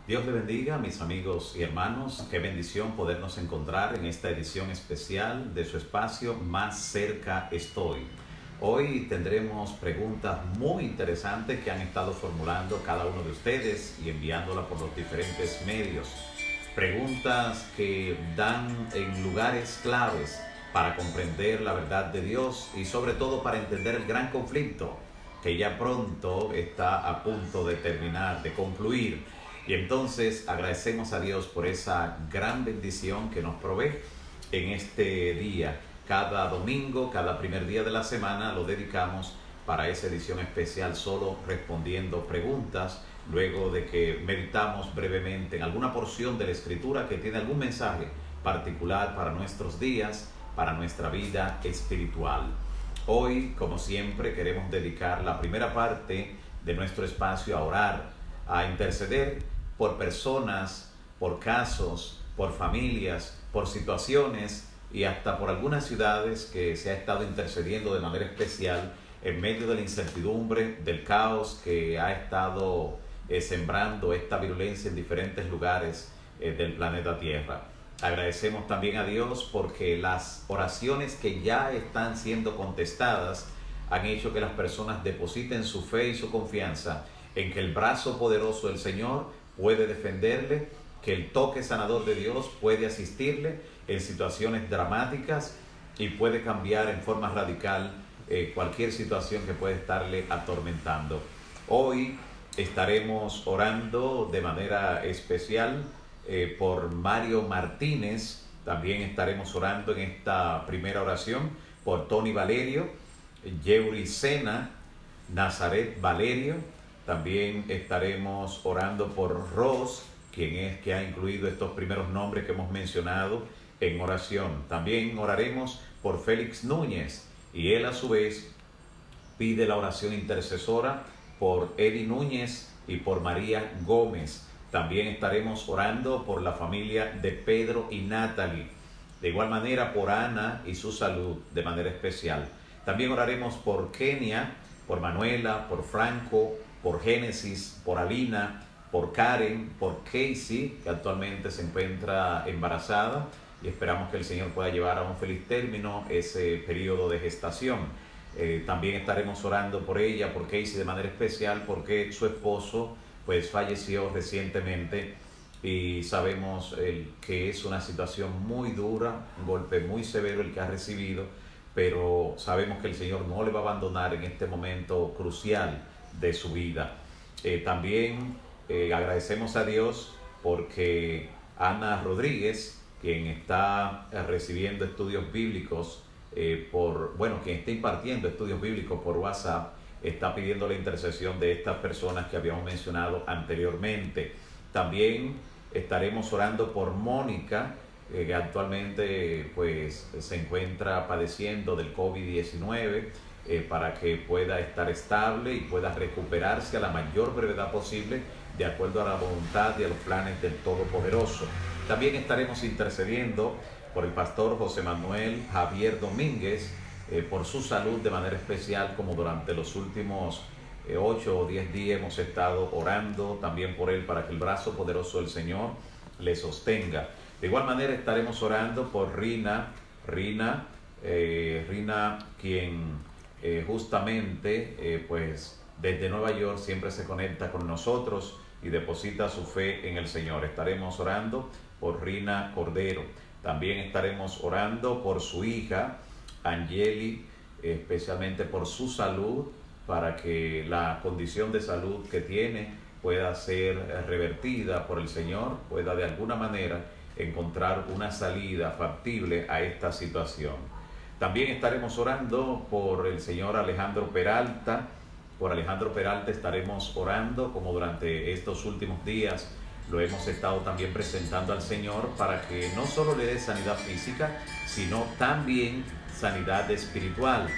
Dios le bendiga, mis amigos y hermanos. Qué bendición podernos encontrar en esta edición especial de su espacio Más cerca estoy. Hoy tendremos preguntas muy interesantes que han estado formulando cada uno de ustedes y enviándolas por los diferentes medios. Preguntas que dan en lugares claves para comprender la verdad de Dios y sobre todo para entender el gran conflicto que ya pronto está a punto de terminar, de concluir. Y entonces agradecemos a Dios por esa gran bendición que nos provee en este día. Cada domingo, cada primer día de la semana lo dedicamos para esa edición especial solo respondiendo preguntas, luego de que meditamos brevemente en alguna porción de la Escritura que tiene algún mensaje particular para nuestros días, para nuestra vida espiritual. Hoy, como siempre, queremos dedicar la primera parte de nuestro espacio a orar, a interceder por personas, por casos, por familias, por situaciones y hasta por algunas ciudades que se ha estado intercediendo de manera especial en medio de la incertidumbre, del caos que ha estado sembrando esta virulencia en diferentes lugares del planeta Tierra. Agradecemos también a Dios porque las oraciones que ya están siendo contestadas han hecho que las personas depositen su fe y su confianza en que el brazo poderoso del Señor puede defenderle, que el toque sanador de Dios puede asistirle en situaciones dramáticas y puede cambiar en forma radical cualquier situación que puede estarle atormentando. Hoy estaremos orando de manera especial por Mario Martínez. También estaremos orando en esta primera oración por Tony Valerio, Yeuri Sena, Nazaret Valerio. También estaremos orando por Ros, quien es que ha incluido estos primeros nombres que hemos mencionado en oración. También oraremos por Félix Núñez y él a su vez pide la oración intercesora por Eddie Núñez y por María Gómez. También estaremos orando por la familia de Pedro y Natalie. De igual manera por Ana y su salud de manera especial. También oraremos por Kenia, por Manuela, por Franco, por Génesis, por Alina, por Karen, por Casey, que actualmente se encuentra embarazada y esperamos que el Señor pueda llevar a un feliz término ese periodo de gestación. También estaremos orando por ella, por Casey de manera especial, porque su esposo pues falleció recientemente y sabemos que es una situación muy dura, un golpe muy severo el que ha recibido, pero sabemos que el Señor no le va a abandonar en este momento crucial de su vida. También agradecemos a Dios porque Ana Rodríguez, quien está recibiendo estudios bíblicos quien está impartiendo estudios bíblicos por WhatsApp, está pidiendo la intercesión de estas personas que habíamos mencionado anteriormente. También estaremos orando por Mónica, que actualmente pues se encuentra padeciendo del COVID-19, para que pueda estar estable y pueda recuperarse a la mayor brevedad posible de acuerdo a la voluntad y a los planes del Todopoderoso. También estaremos intercediendo por el pastor José Manuel Javier Domínguez, por su salud de manera especial, como durante los últimos 8 o 10 días hemos estado orando también por él para que el brazo poderoso del Señor le sostenga. De igual manera estaremos orando por Rina, quien justamente pues desde Nueva York siempre se conecta con nosotros y deposita su fe en el Señor. Estaremos orando por Rina Cordero. También estaremos orando por su hija Angeli, especialmente por su salud, para que la condición de salud que tiene pueda ser revertida por el Señor, pueda de alguna manera encontrar una salida factible a esta situación. También estaremos orando por el señor Alejandro Peralta. Por Alejandro Peralta estaremos orando, como durante estos últimos días lo hemos estado también presentando al Señor, para que no solo le dé sanidad física, sino también sanidad espiritual,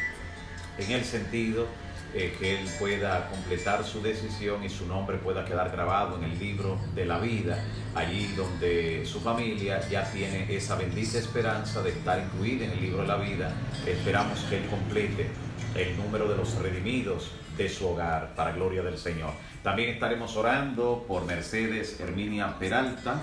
en el sentido que él pueda completar su decisión y su nombre pueda quedar grabado en el libro de la vida, allí donde su familia ya tiene esa bendita esperanza de estar incluida en el libro de la vida. Esperamos que él complete el número de los redimidos de su hogar, para gloria del Señor. También estaremos orando por Mercedes Herminia Peralta.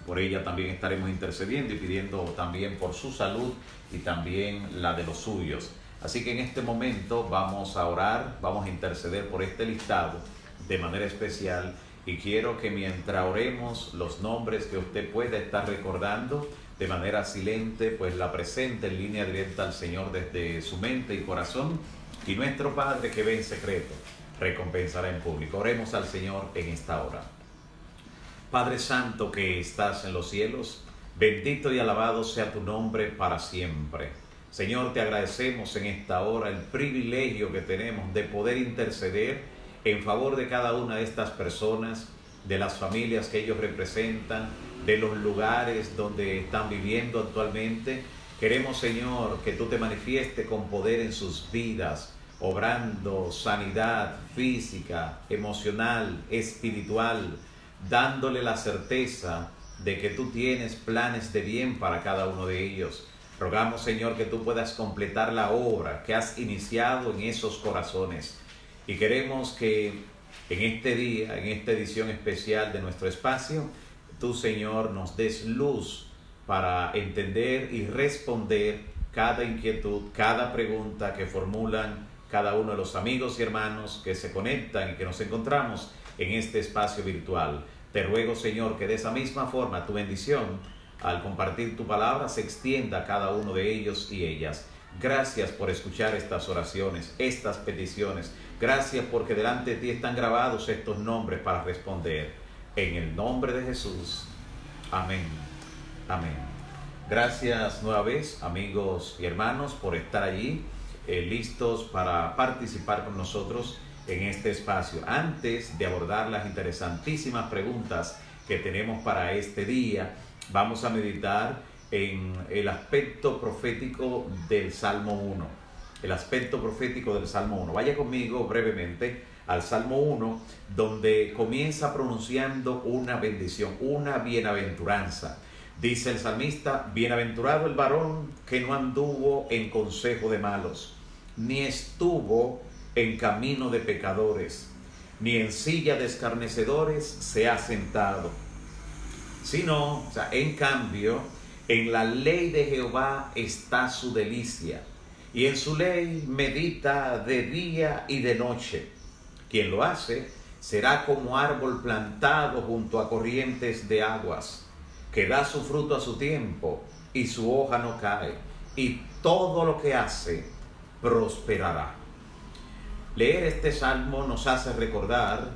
Por ella también estaremos intercediendo y pidiendo también por su salud y también la de los suyos. Así que en este momento vamos a orar, vamos a interceder por este listado de manera especial. Y quiero que mientras oremos, los nombres que usted pueda estar recordando de manera silente, pues la presente en línea directa al Señor desde su mente y corazón. Y nuestro Padre que ve en secreto, recompensará en público. Oremos al Señor en esta hora. Padre Santo que estás en los cielos, bendito y alabado sea tu nombre para siempre. Señor, te agradecemos en esta hora el privilegio que tenemos de poder interceder en favor de cada una de estas personas, de las familias que ellos representan, de los lugares donde están viviendo actualmente. Queremos, Señor, que tú te manifiestes con poder en sus vidas, obrando sanidad física, emocional, espiritual, dándole la certeza de que tú tienes planes de bien para cada uno de ellos. Rogamos, Señor, que tú puedas completar la obra que has iniciado en esos corazones. Y queremos que en este día, en esta edición especial de nuestro espacio, tú, Señor, nos des luz para entender y responder cada inquietud, cada pregunta que formulan cada uno de los amigos y hermanos que se conectan y que nos encontramos en este espacio virtual. Te ruego, Señor, que de esa misma forma tu bendición, al compartir tu palabra, se extienda a cada uno de ellos y ellas. Gracias por escuchar estas oraciones, estas peticiones. Gracias porque delante de ti están grabados estos nombres para responder. En el nombre de Jesús. Amén. Amén. Gracias nueva vez, amigos y hermanos, por estar allí, listos para participar con nosotros en este espacio. Antes de abordar las interesantísimas preguntas que tenemos para este día, vamos a meditar en el aspecto profético del Salmo 1. El aspecto profético del Salmo 1. Vaya conmigo brevemente al Salmo 1, donde comienza pronunciando una bendición, una bienaventuranza. Dice el salmista: bienaventurado el varón que no anduvo en consejo de malos, ni estuvo en camino de pecadores, ni en silla de escarnecedores se ha sentado, sino, en cambio, en la ley de Jehová está su delicia, y en su ley medita de día y de noche. Quien lo hace será como árbol plantado junto a corrientes de aguas, que da su fruto a su tiempo, y su hoja no cae, y todo lo que hace prosperará. Leer este salmo nos hace recordar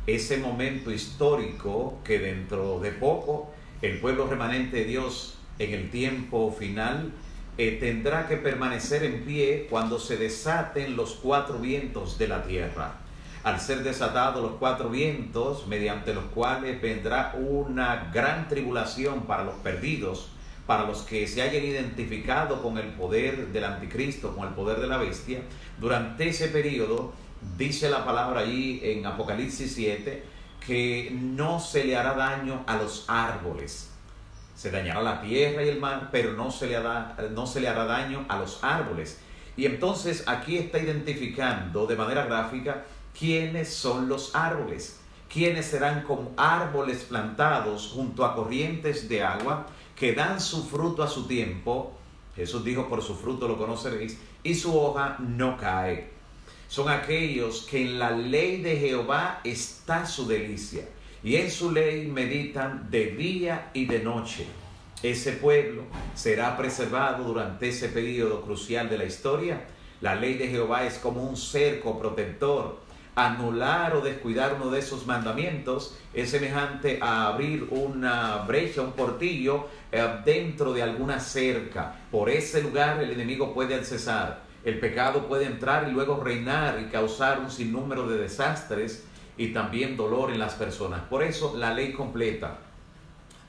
ese momento histórico que dentro de poco el pueblo remanente de Dios en el tiempo final tendrá que permanecer en pie cuando se desaten los cuatro vientos de la tierra. Al ser desatados los cuatro vientos, mediante los cuales vendrá una gran tribulación para los perdidos, para los que se hayan identificado con el poder del anticristo, con el poder de la bestia. Durante ese periodo, dice la palabra allí en Apocalipsis 7, que no se le hará daño a los árboles. Se dañará la tierra y el mar, pero no se le hará daño a los árboles. Y entonces aquí está identificando de manera gráfica quiénes son los árboles, quiénes serán como árboles plantados junto a corrientes de agua, que dan su fruto a su tiempo. Jesús dijo: por su fruto lo conoceréis, y su hoja no cae. Son aquellos que en la ley de Jehová está su delicia, y en su ley meditan de día y de noche. Ese pueblo será preservado durante ese periodo crucial de la historia. La ley de Jehová es como un cerco protector. Anular o descuidar uno de esos mandamientos es semejante a abrir una brecha, un portillo dentro de alguna cerca. Por ese lugar el enemigo puede accesar. El pecado puede entrar y luego reinar y causar un sinnúmero de desastres y también dolor en las personas. Por eso la ley completa.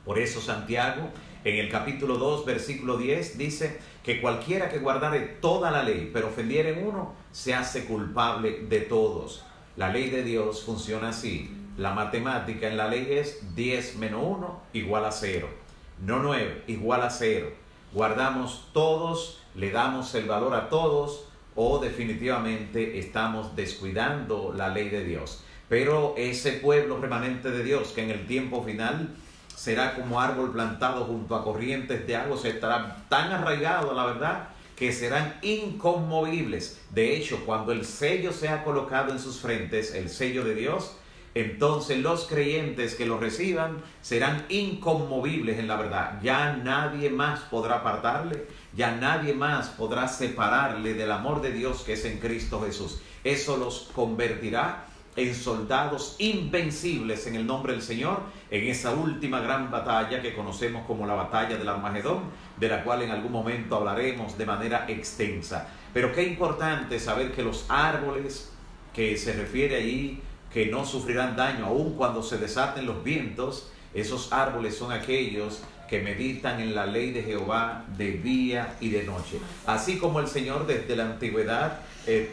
Por eso Santiago, en el capítulo 2, versículo 10, dice que cualquiera que guardare toda la ley, pero ofendiere en uno, se hace culpable de todos. La ley de Dios funciona así. La matemática en la ley es 10 menos 1 igual a 0. No 9 igual a 0. Guardamos todos, le damos el valor a todos, o definitivamente estamos descuidando la ley de Dios. Pero ese pueblo remanente de Dios, que en el tiempo final será como árbol plantado junto a corrientes de agua, se estará tan arraigado a la verdad que serán inconmovibles. De hecho, cuando el sello sea colocado en sus frentes, el sello de Dios, entonces los creyentes que lo reciban serán inconmovibles en la verdad. Ya nadie más podrá apartarle, ya nadie más podrá separarle del amor de Dios que es en Cristo Jesús. Eso los convertirá en soldados invencibles en el nombre del Señor, en esa última gran batalla que conocemos como la batalla del Armagedón, de la cual en algún momento hablaremos de manera extensa. Pero qué importante saber que los árboles que se refiere allí, que no sufrirán daño aun cuando se desaten los vientos, esos árboles son aquellos que meditan en la ley de Jehová de día y de noche. Así como el Señor desde la antigüedad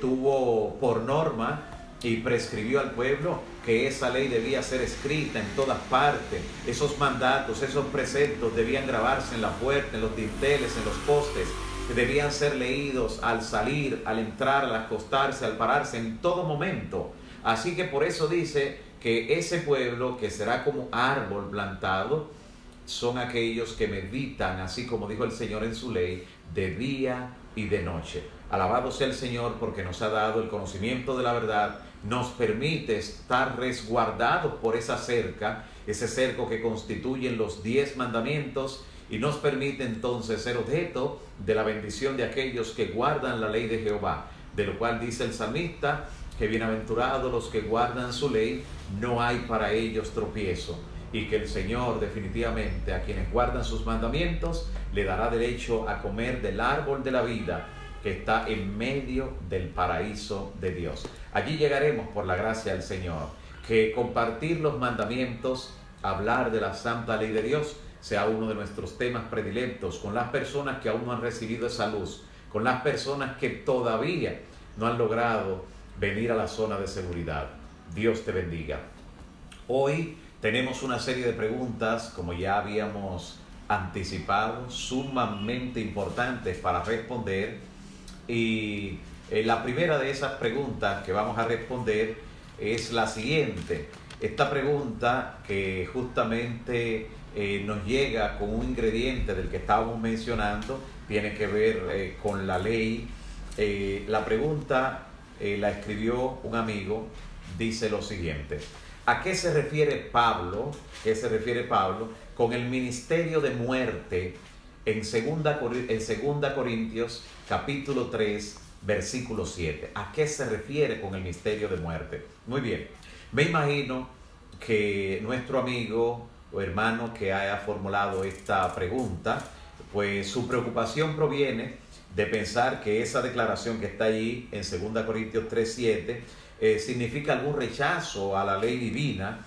tuvo por norma y prescribió al pueblo que esa ley debía ser escrita en todas partes. Esos mandatos, esos preceptos debían grabarse en la puerta, en los dinteles, en los postes. Debían ser leídos al salir, al entrar, al acostarse, al pararse, en todo momento. Así que por eso dice que ese pueblo que será como árbol plantado son aquellos que meditan, así como dijo el Señor en su ley, de día y de noche. Alabado sea el Señor porque nos ha dado el conocimiento de la verdad, nos permite estar resguardados por esa cerca, ese cerco que constituyen los 10 mandamientos, y nos permite entonces ser objeto de la bendición de aquellos que guardan la ley de Jehová, de lo cual dice el salmista que bienaventurados los que guardan su ley, no hay para ellos tropiezo, y que el Señor definitivamente a quienes guardan sus mandamientos le dará derecho a comer del árbol de la vida que está en medio del paraíso de Dios. Allí llegaremos por la gracia del Señor. Que compartir los mandamientos, hablar de la santa ley de Dios, sea uno de nuestros temas predilectos con las personas que aún no han recibido esa luz, con las personas que todavía no han logrado venir a la zona de seguridad. Dios te bendiga. Hoy tenemos una serie de preguntas, como ya habíamos anticipado, sumamente importantes para responder. Y la primera de esas preguntas que vamos a responder es la siguiente. Esta pregunta que justamente nos llega con un ingrediente del que estábamos mencionando, tiene que ver con la ley. La pregunta la escribió un amigo, dice lo siguiente: ¿a qué se refiere Pablo? ¿Qué se refiere Pablo con el ministerio de muerte en 2 Corintios capítulo 3 versículo 7? ¿A qué se refiere con el misterio de muerte? Muy bien, me imagino que nuestro amigo o hermano que haya formulado esta pregunta, pues su preocupación proviene de pensar que esa declaración que está allí en 2 Corintios 3:7 significa algún rechazo a la ley divina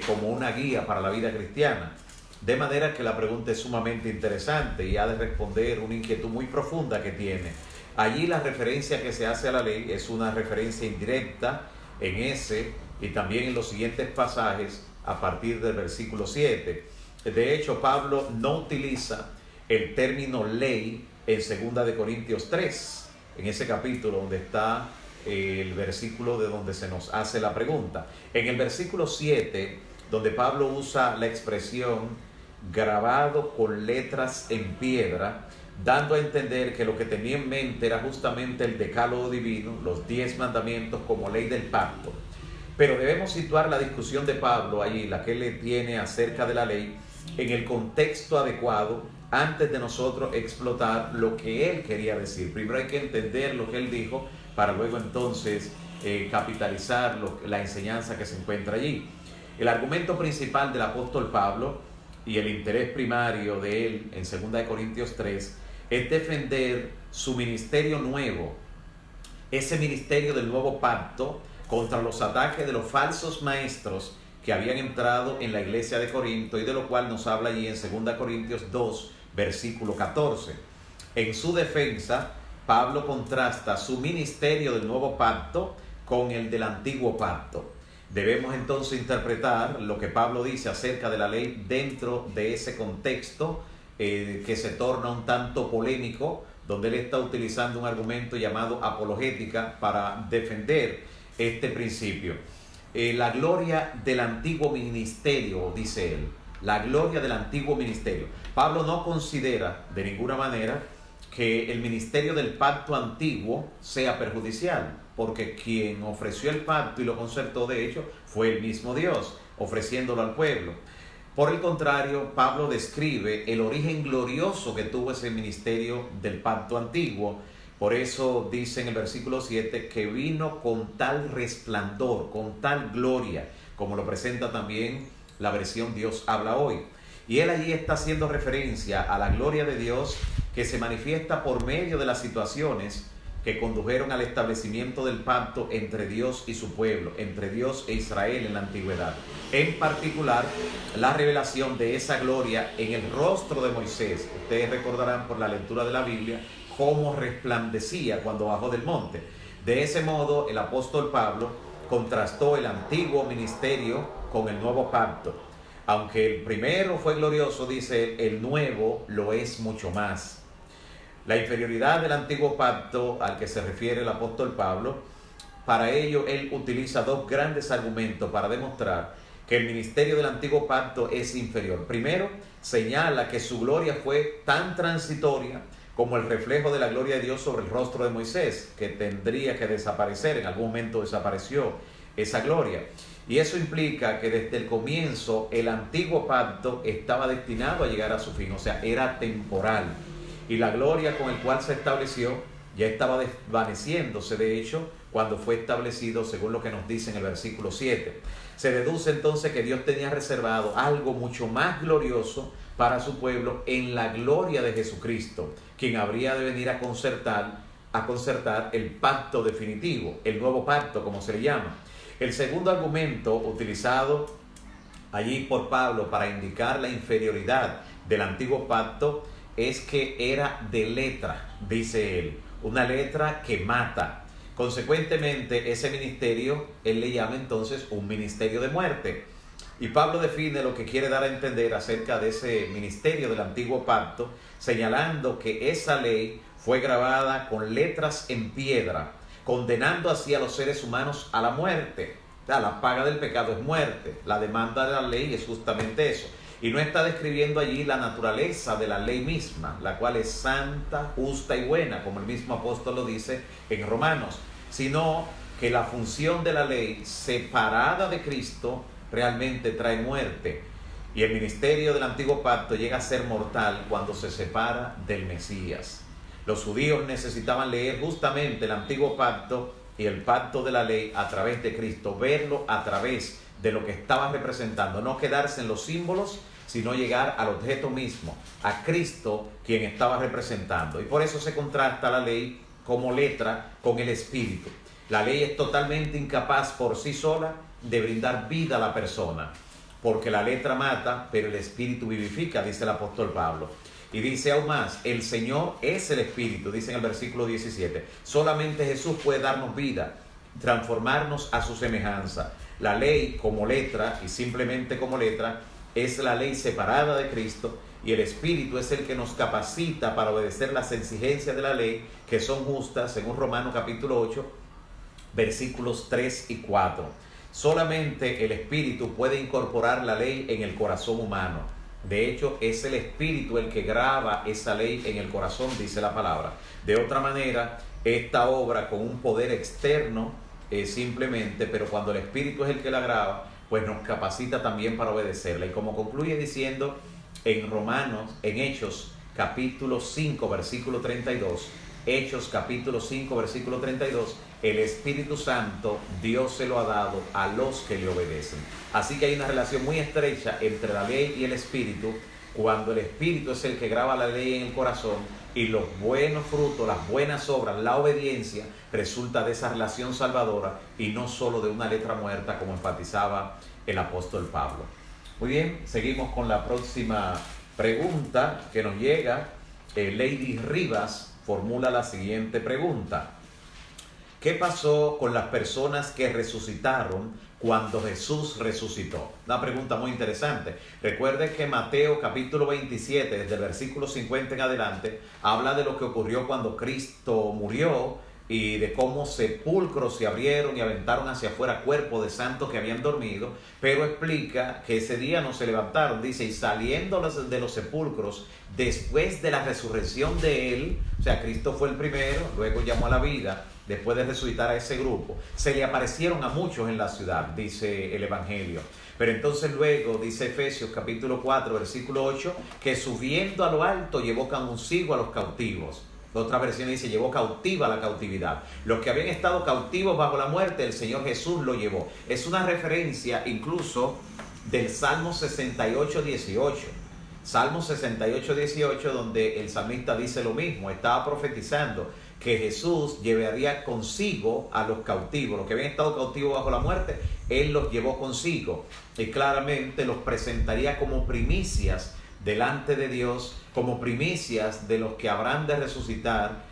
como una guía para la vida cristiana. De manera que la pregunta es sumamente interesante y ha de responder una inquietud muy profunda que tiene. Allí la referencia que se hace a la ley es una referencia indirecta en ese y también en los siguientes pasajes a partir del versículo 7. De hecho, Pablo no utiliza el término ley en 2 Corintios 3, en ese capítulo donde está el versículo de donde se nos hace la pregunta. En el versículo 7, donde Pablo usa la expresión grabado con letras en piedra, dando a entender que lo que tenía en mente era justamente el decálogo divino, los 10 mandamientos como ley del pacto. Pero debemos situar la discusión de Pablo allí, la que él tiene acerca de la ley, en el contexto adecuado antes de nosotros explotar lo que él quería decir. Primero hay que entender lo que él dijo para luego entonces capitalizar la enseñanza que se encuentra allí. El argumento principal del apóstol Pablo y el interés primario de él en 2 Corintios 3 es defender su ministerio nuevo, ese ministerio del nuevo pacto, contra los ataques de los falsos maestros que habían entrado en la iglesia de Corinto, y de lo cual nos habla allí en 2 Corintios 2, versículo 14. En su defensa, Pablo contrasta su ministerio del nuevo pacto con el del antiguo pacto. Debemos entonces interpretar lo que Pablo dice acerca de la ley dentro de ese contexto que se torna un tanto polémico, donde él está utilizando un argumento llamado apologética para defender este principio. la gloria del antiguo ministerio, dice él, la gloria del antiguo ministerio. Pablo no considera de ninguna manera que el ministerio del pacto antiguo sea perjudicial, porque quien ofreció el pacto y lo concertó, de hecho, fue el mismo Dios, ofreciéndolo al pueblo. Por el contrario, Pablo describe el origen glorioso que tuvo ese ministerio del pacto antiguo. Por eso dice en el versículo 7 que vino con tal resplandor, con tal gloria, como lo presenta también la versión Dios habla hoy. Y él allí está haciendo referencia a la gloria de Dios que se manifiesta por medio de las situaciones que condujeron al establecimiento del pacto entre Dios y su pueblo, entre Dios e Israel en la antigüedad. En particular, la revelación de esa gloria en el rostro de Moisés. Ustedes recordarán por la lectura de la Biblia cómo resplandecía cuando bajó del monte. De ese modo, el apóstol Pablo contrastó el antiguo ministerio con el nuevo pacto. Aunque el primero fue glorioso, dice él, el nuevo lo es mucho más. La inferioridad del antiguo pacto al que se refiere el apóstol Pablo, para ello él utiliza dos grandes argumentos para demostrar que el ministerio del antiguo pacto es inferior. Primero, señala que su gloria fue tan transitoria como el reflejo de la gloria de Dios sobre el rostro de Moisés, que tendría que desaparecer, en algún momento desapareció esa gloria. Y eso implica que desde el comienzo el antiguo pacto estaba destinado a llegar a su fin, o sea, era temporal. Y la gloria con el cual se estableció ya estaba desvaneciéndose, de hecho, cuando fue establecido, según lo que nos dice en el versículo 7. Se deduce entonces que Dios tenía reservado algo mucho más glorioso para su pueblo en la gloria de Jesucristo, quien habría de venir a concertar el pacto definitivo, el nuevo pacto, como se le llama. El segundo argumento utilizado allí por Pablo para indicar la inferioridad del antiguo pacto es que era de letra, dice él, una letra que mata. Consecuentemente, ese ministerio, él le llama entonces un ministerio de muerte. Y Pablo define lo que quiere dar a entender acerca de ese ministerio del antiguo pacto, señalando que esa ley fue grabada con letras en piedra, condenando así a los seres humanos a la muerte. La paga del pecado es muerte. La demanda de la ley es justamente eso. Y no está describiendo allí la naturaleza de la ley misma, la cual es santa, justa y buena, como el mismo apóstol lo dice en Romanos, sino que la función de la ley separada de Cristo realmente trae muerte. Y el ministerio del antiguo pacto llega a ser mortal cuando se separa del Mesías. Los judíos necesitaban leer justamente el antiguo pacto y el pacto de la ley a través de Cristo, verlo a través de lo que estaba representando, no quedarse en los símbolos, sino llegar al objeto mismo, a Cristo, quien estaba representando. Y por eso se contrasta la ley como letra con el espíritu. La ley es totalmente incapaz por sí sola de brindar vida a la persona, porque la letra mata, pero el espíritu vivifica, dice el apóstol Pablo. Y dice aún más, el Señor es el espíritu, dice en el versículo 17. Solamente Jesús puede darnos vida, transformarnos a su semejanza. La ley como letra, y simplemente como letra, es la ley separada de Cristo, y el Espíritu es el que nos capacita para obedecer las exigencias de la ley, que son justas, según Romanos capítulo 8, versículos 3 y 4. Solamente el Espíritu puede incorporar la ley en el corazón humano. De hecho, es el Espíritu el que graba esa ley en el corazón, dice la palabra. De otra manera, esta obra con un poder externo, simplemente, pero cuando el Espíritu es el que la graba, pues nos capacita también para obedecerla. Y como concluye diciendo en Hechos capítulo 5, versículo 32, Hechos capítulo 5, versículo 32, el Espíritu Santo Dios se lo ha dado a los que le obedecen. Así que hay una relación muy estrecha entre la ley y el Espíritu, cuando el Espíritu es el que graba la ley en el corazón y los buenos frutos, las buenas obras, la obediencia resulta de esa relación salvadora y no solo de una letra muerta, como enfatizaba el apóstol Pablo. Muy bien, seguimos con la próxima pregunta que nos llega. Lady Rivas formula la siguiente pregunta: ¿qué pasó con las personas que resucitaron cuando Jesús resucitó? Una pregunta muy interesante. Recuerde que Mateo capítulo 27, desde el versículo 50 en adelante, habla de lo que ocurrió cuando Cristo murió, y de cómo sepulcros se abrieron y aventaron hacia afuera cuerpos de santos que habían dormido, pero explica que ese día no se levantaron, dice, y saliendo de los sepulcros, después de la resurrección de él, o sea, Cristo fue el primero, luego llamó a la vida, después de resucitar a ese grupo, se le aparecieron a muchos en la ciudad, dice el Evangelio. Pero entonces luego, dice Efesios capítulo 4, versículo 8, que subiendo a lo alto llevó consigo a los cautivos. Otra versión dice, llevó cautiva la cautividad. Los que habían estado cautivos bajo la muerte, el Señor Jesús lo llevó. Es una referencia incluso del Salmo 68, 18. Salmo 68, 18, donde el salmista dice lo mismo. Estaba profetizando que Jesús llevaría consigo a los cautivos. Los que habían estado cautivos bajo la muerte, Él los llevó consigo. Y claramente los presentaría como primicias delante de Dios, como primicias de los que habrán de resucitar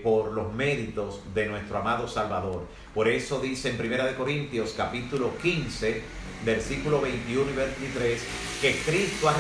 por los méritos de nuestro amado Salvador. Por eso dice en 1 Corintios capítulo 15, versículo 21 y 23, que Cristo ha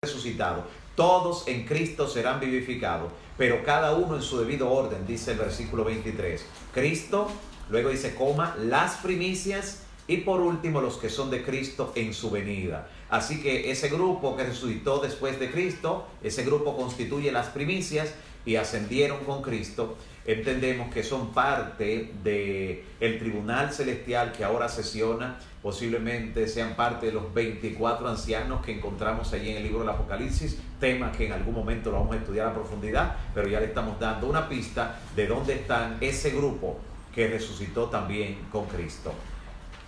resucitado. Todos en Cristo serán vivificados, pero cada uno en su debido orden, dice el versículo 23. Cristo, luego dice, las primicias, y por último los que son de Cristo en su venida. Así que ese grupo que resucitó después de Cristo, ese grupo constituye las primicias y ascendieron con Cristo. Entendemos que son parte del tribunal celestial que ahora sesiona. Posiblemente sean parte de los 24 ancianos que encontramos allí en el libro del Apocalipsis, tema que en algún momento lo vamos a estudiar a profundidad, pero ya le estamos dando una pista de dónde están ese grupo que resucitó también con Cristo.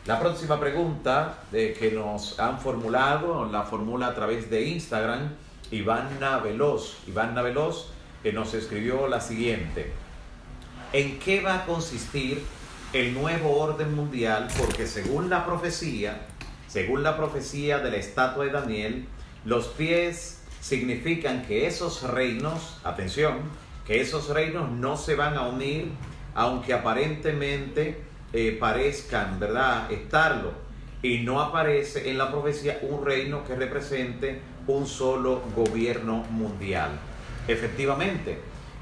La próxima pregunta que nos han formulado, la formula a través de Instagram, Ivana Veloz. Ivana Veloz nos escribió la siguiente: ¿en qué va a consistir el nuevo orden mundial? Porque según la profecía de la estatua de Daniel, los pies significan que esos reinos, atención, que esos reinos no se van a unir, aunque aparentemente parezcan, ¿verdad?, estarlo, y no aparece en la profecía un reino que represente un solo gobierno mundial. Efectivamente,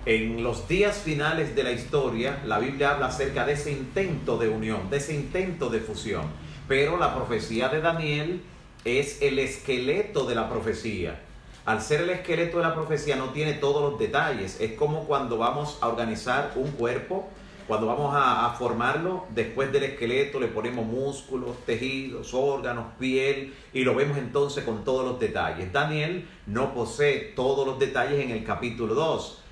en los días finales de la historia, la Biblia habla acerca de ese intento de unión, de ese intento de fusión, pero la profecía de Daniel es el esqueleto de la profecía. Al ser el esqueleto de la profecía no tiene todos los detalles. Es como cuando vamos a organizar un cuerpo. Cuando vamos a formarlo, después del esqueleto le ponemos músculos, tejidos, órganos, piel, y lo vemos entonces con todos los detalles. Daniel no posee todos los detalles en el capítulo 2,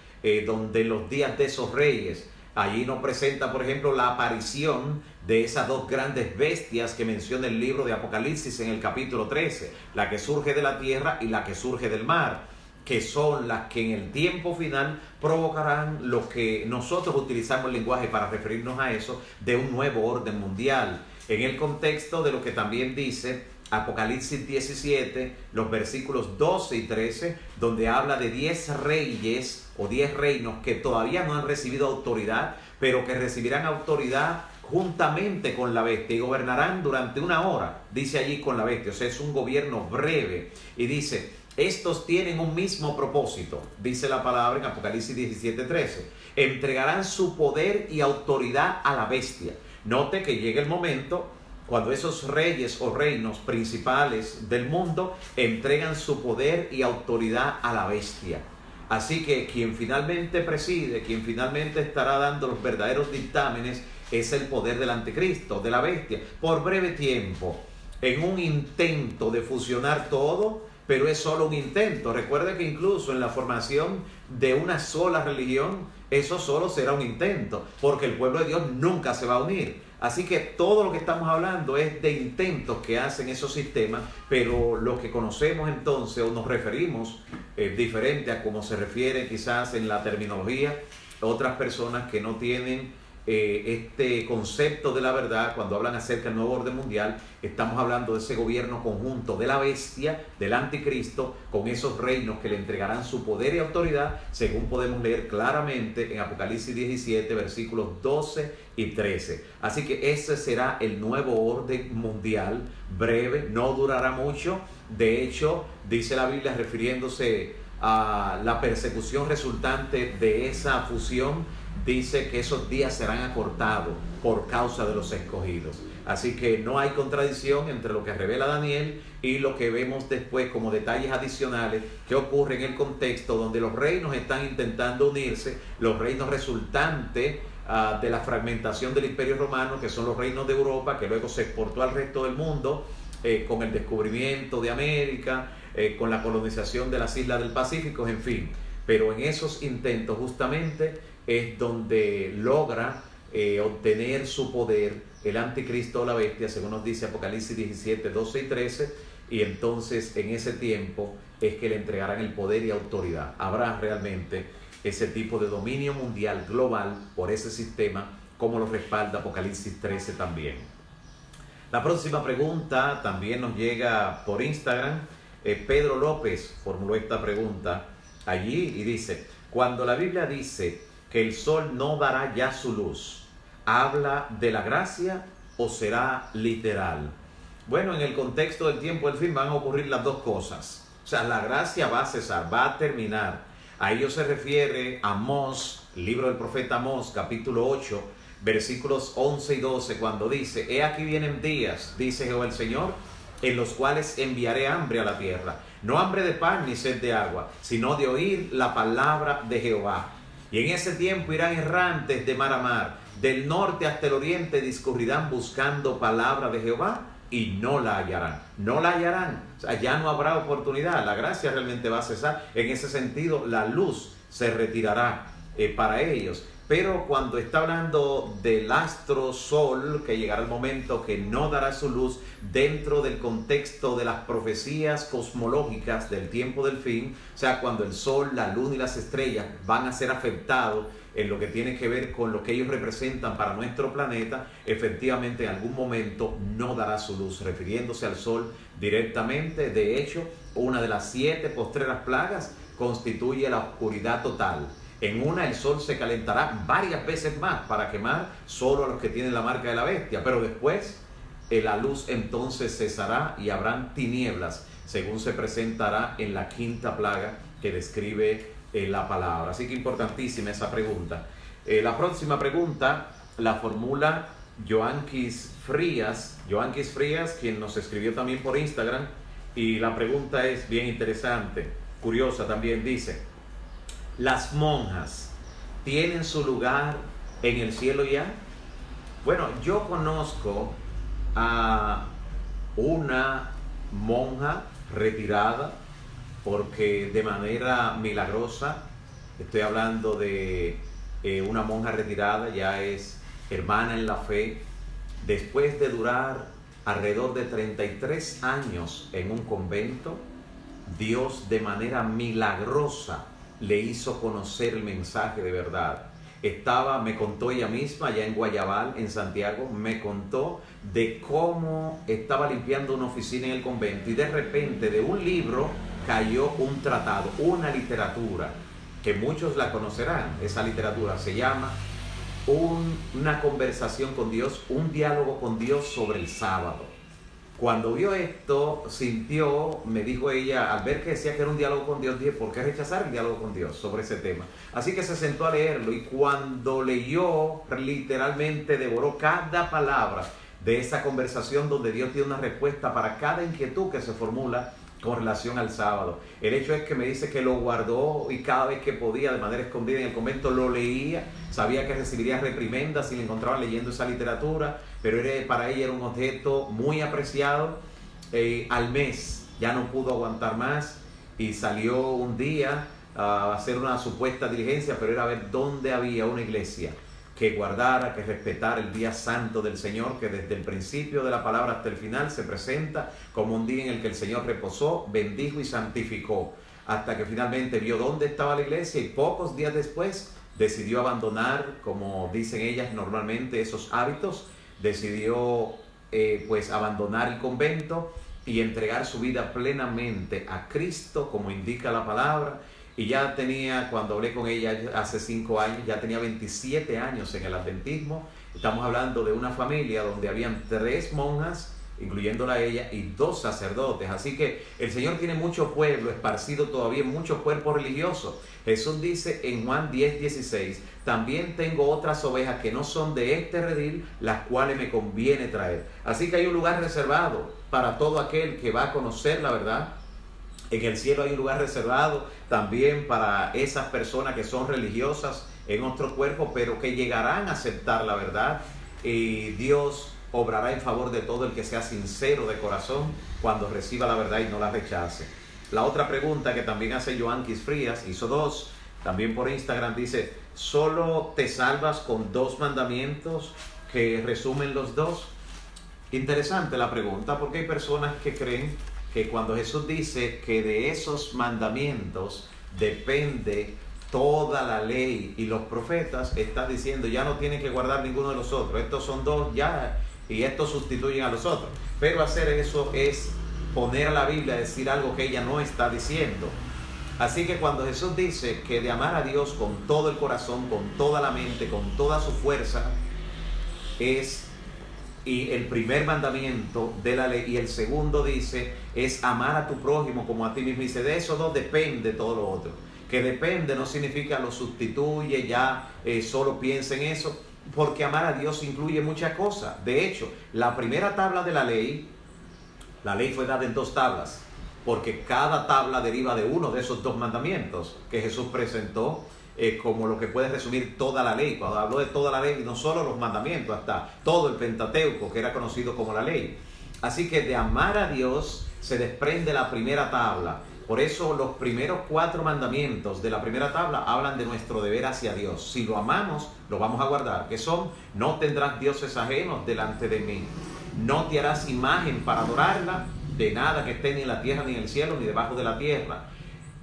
donde los días de esos reyes, allí nos presenta, por ejemplo, la aparición de esas dos grandes bestias que menciona el libro de Apocalipsis en el capítulo 13, la que surge de la tierra y la que surge del mar, que son las que en el tiempo final provocarán lo que nosotros utilizamos el lenguaje para referirnos a eso, de un nuevo orden mundial, en el contexto de lo que también dice Apocalipsis 17, los versículos 12 y 13, donde habla de 10 reyes o 10 reinos que todavía no han recibido autoridad, pero que recibirán autoridad juntamente con la bestia y gobernarán durante una hora, dice allí, con la bestia. O sea, es un gobierno breve, y dice: estos tienen un mismo propósito, dice la palabra en Apocalipsis 17:13. Entregarán su poder y autoridad a la bestia. Note que llega el momento cuando esos reyes o reinos principales del mundo entregan su poder y autoridad a la bestia. Así que quien finalmente preside, quien finalmente estará dando los verdaderos dictámenes, es el poder del anticristo, de la bestia, por breve tiempo, en un intento de fusionar todo. Pero es solo un intento. Recuerde que incluso en la formación de una sola religión, eso solo será un intento, porque el pueblo de Dios nunca se va a unir. Así que todo lo que estamos hablando es de intentos que hacen esos sistemas, pero lo que conocemos entonces, o nos referimos diferente a como se refiere quizás en la terminología otras personas que no tienen este concepto de la verdad. Cuando hablan acerca del nuevo orden mundial, estamos hablando de ese gobierno conjunto de la bestia, del anticristo, con esos reinos que le entregarán su poder y autoridad, según podemos leer claramente en Apocalipsis 17, versículos 12 y 13. Así que ese será el nuevo orden mundial, breve, no durará mucho. De hecho, dice la Biblia, refiriéndose a la persecución resultante de esa fusión, dice que esos días serán acortados por causa de los escogidos. Así que no hay contradicción entre lo que revela Daniel y lo que vemos después como detalles adicionales que ocurren en el contexto donde los reinos están intentando unirse, los reinos resultantes de la fragmentación del Imperio Romano, que son los reinos de Europa, que luego se exportó al resto del mundo con el descubrimiento de América, con la colonización de las islas del Pacífico, en fin. Pero en esos intentos justamente es donde logra obtener su poder el anticristo o la bestia, según nos dice Apocalipsis 17, 12 y 13, y entonces en ese tiempo es que le entregarán el poder y autoridad. Habrá realmente ese tipo de dominio mundial global por ese sistema, como lo respalda Apocalipsis 13 también. La próxima pregunta también nos llega por Instagram. Pedro López formuló esta pregunta allí y dice: cuando la Biblia dice que el sol no dará ya su luz, ¿habla de la gracia o será literal? Bueno, en el contexto del tiempo del fin van a ocurrir las dos cosas. O sea, la gracia va a cesar, va a terminar. A ello se refiere Amós, libro del profeta Amós, capítulo 8, versículos 11 y 12, cuando dice: he aquí vienen días, dice Jehová el Señor, en los cuales enviaré hambre a la tierra, no hambre de pan ni sed de agua, sino de oír la palabra de Jehová. Y en ese tiempo irán errantes de mar a mar, del norte hasta el oriente discurrirán buscando palabra de Jehová y no la hallarán. No la hallarán. O sea, ya no habrá oportunidad. La gracia realmente va a cesar. En ese sentido, la luz se retirará para ellos. Pero cuando está hablando del astro sol, que llegará el momento que no dará su luz dentro del contexto de las profecías cosmológicas del tiempo del fin, o sea, cuando el sol, la luna y las estrellas van a ser afectados en lo que tiene que ver con lo que ellos representan para nuestro planeta, efectivamente en algún momento no dará su luz, refiriéndose al sol directamente. De hecho, una de las 7 postreras plagas constituye la oscuridad total. En una el sol se calentará varias veces más para quemar solo a los que tienen la marca de la bestia, pero después la luz entonces cesará y habrán tinieblas, según se presentará en la 5ª plaga que describe la palabra. Así que importantísima esa pregunta. La próxima pregunta la formula Joanquis Frías, quien nos escribió también por Instagram, y la pregunta es bien interesante, curiosa también. Dice: ¿las monjas tienen su lugar en el cielo ya? Bueno, yo conozco a una monja retirada, porque de manera milagrosa, estoy hablando de una monja retirada, ya es hermana en la fe, después de durar alrededor de 33 años en un convento, Dios de manera milagrosa le hizo conocer el mensaje de verdad. Me contó ella misma allá en Guayabal, en Santiago, me contó de cómo estaba limpiando una oficina en el convento y de repente de un libro cayó un tratado, una literatura, que muchos la conocerán. Esa literatura se llama Una conversación con Dios, un diálogo con Dios sobre el sábado. Cuando vio esto, sintió, me dijo ella, al ver que decía que era un diálogo con Dios, dije: ¿por qué rechazar el diálogo con Dios sobre ese tema? Así que se sentó a leerlo, y cuando leyó, literalmente devoró cada palabra de esa conversación, donde Dios tiene una respuesta para cada inquietud que se formula con relación al sábado. El hecho es que me dice que lo guardó, y cada vez que podía, de manera escondida en el convento, lo leía. Sabía que recibiría reprimendas si le encontraban leyendo esa literatura, pero para ella era un objeto muy apreciado. Al mes ya no pudo aguantar más y salió un día a hacer una supuesta diligencia, pero era ver dónde había una iglesia que guardara, que respetara el día santo del Señor, que desde el principio de la palabra hasta el final se presenta como un día en el que el Señor reposó, bendijo y santificó, hasta que finalmente vio dónde estaba la iglesia, y pocos días después decidió abandonar, como dicen ellas normalmente, esos hábitos. Decidió pues abandonar el convento y entregar su vida plenamente a Cristo, como indica la palabra. Y ya tenía, cuando hablé con ella hace 5 años, ya tenía 27 años en el adventismo. Estamos hablando de una familia donde habían 3 monjas incluyéndola a ella, y 2 sacerdotes. Así que el Señor tiene mucho pueblo esparcido todavía en muchos cuerpos religiosos. Jesús dice en Juan 10:16, también tengo otras ovejas que no son de este redil, las cuales me conviene traer. Así que hay un lugar reservado para todo aquel que va a conocer la verdad. En el cielo hay un lugar reservado también para esas personas que son religiosas en otro cuerpo, pero que llegarán a aceptar la verdad, y Dios obrará en favor de todo el que sea sincero de corazón cuando reciba la verdad y no la rechace. La otra pregunta que también hace Joanquis Frías, hizo 2, también por Instagram, dice, ¿solo te salvas con 2 mandamientos que resumen los 2? Interesante la pregunta, porque hay personas que creen que cuando Jesús dice que de esos mandamientos depende toda la ley y los profetas, está diciendo ya no tienen que guardar ninguno de los otros, estos son 2 ya, y estos sustituyen a los otros. Pero hacer eso es poner a la Biblia a decir algo que ella no está diciendo. Así que cuando Jesús dice que de amar a Dios con todo el corazón, con toda la mente, con toda su fuerza, y el primer mandamiento de la ley, y el segundo dice es amar a tu prójimo como a ti mismo, dice de esos 2 depende todo lo otro. Que depende no significa lo sustituye, ya solo piensa en eso, porque amar a Dios incluye muchas cosas. De hecho, la primera tabla de la ley fue dada en 2 tablas, porque cada tabla deriva de uno de esos 2 mandamientos que Jesús presentó como lo que puede resumir toda la ley. Cuando habló de toda la ley, no solo los mandamientos, hasta todo el Pentateuco, que era conocido como la ley. Así que de amar a Dios se desprende la primera tabla. Por eso los primeros 4 mandamientos de la primera tabla hablan de nuestro deber hacia Dios. Si lo amamos, lo vamos a guardar, que son: no tendrás dioses ajenos delante de mí, no te harás imagen para adorarla de nada que esté ni en la tierra, ni en el cielo, ni debajo de la tierra.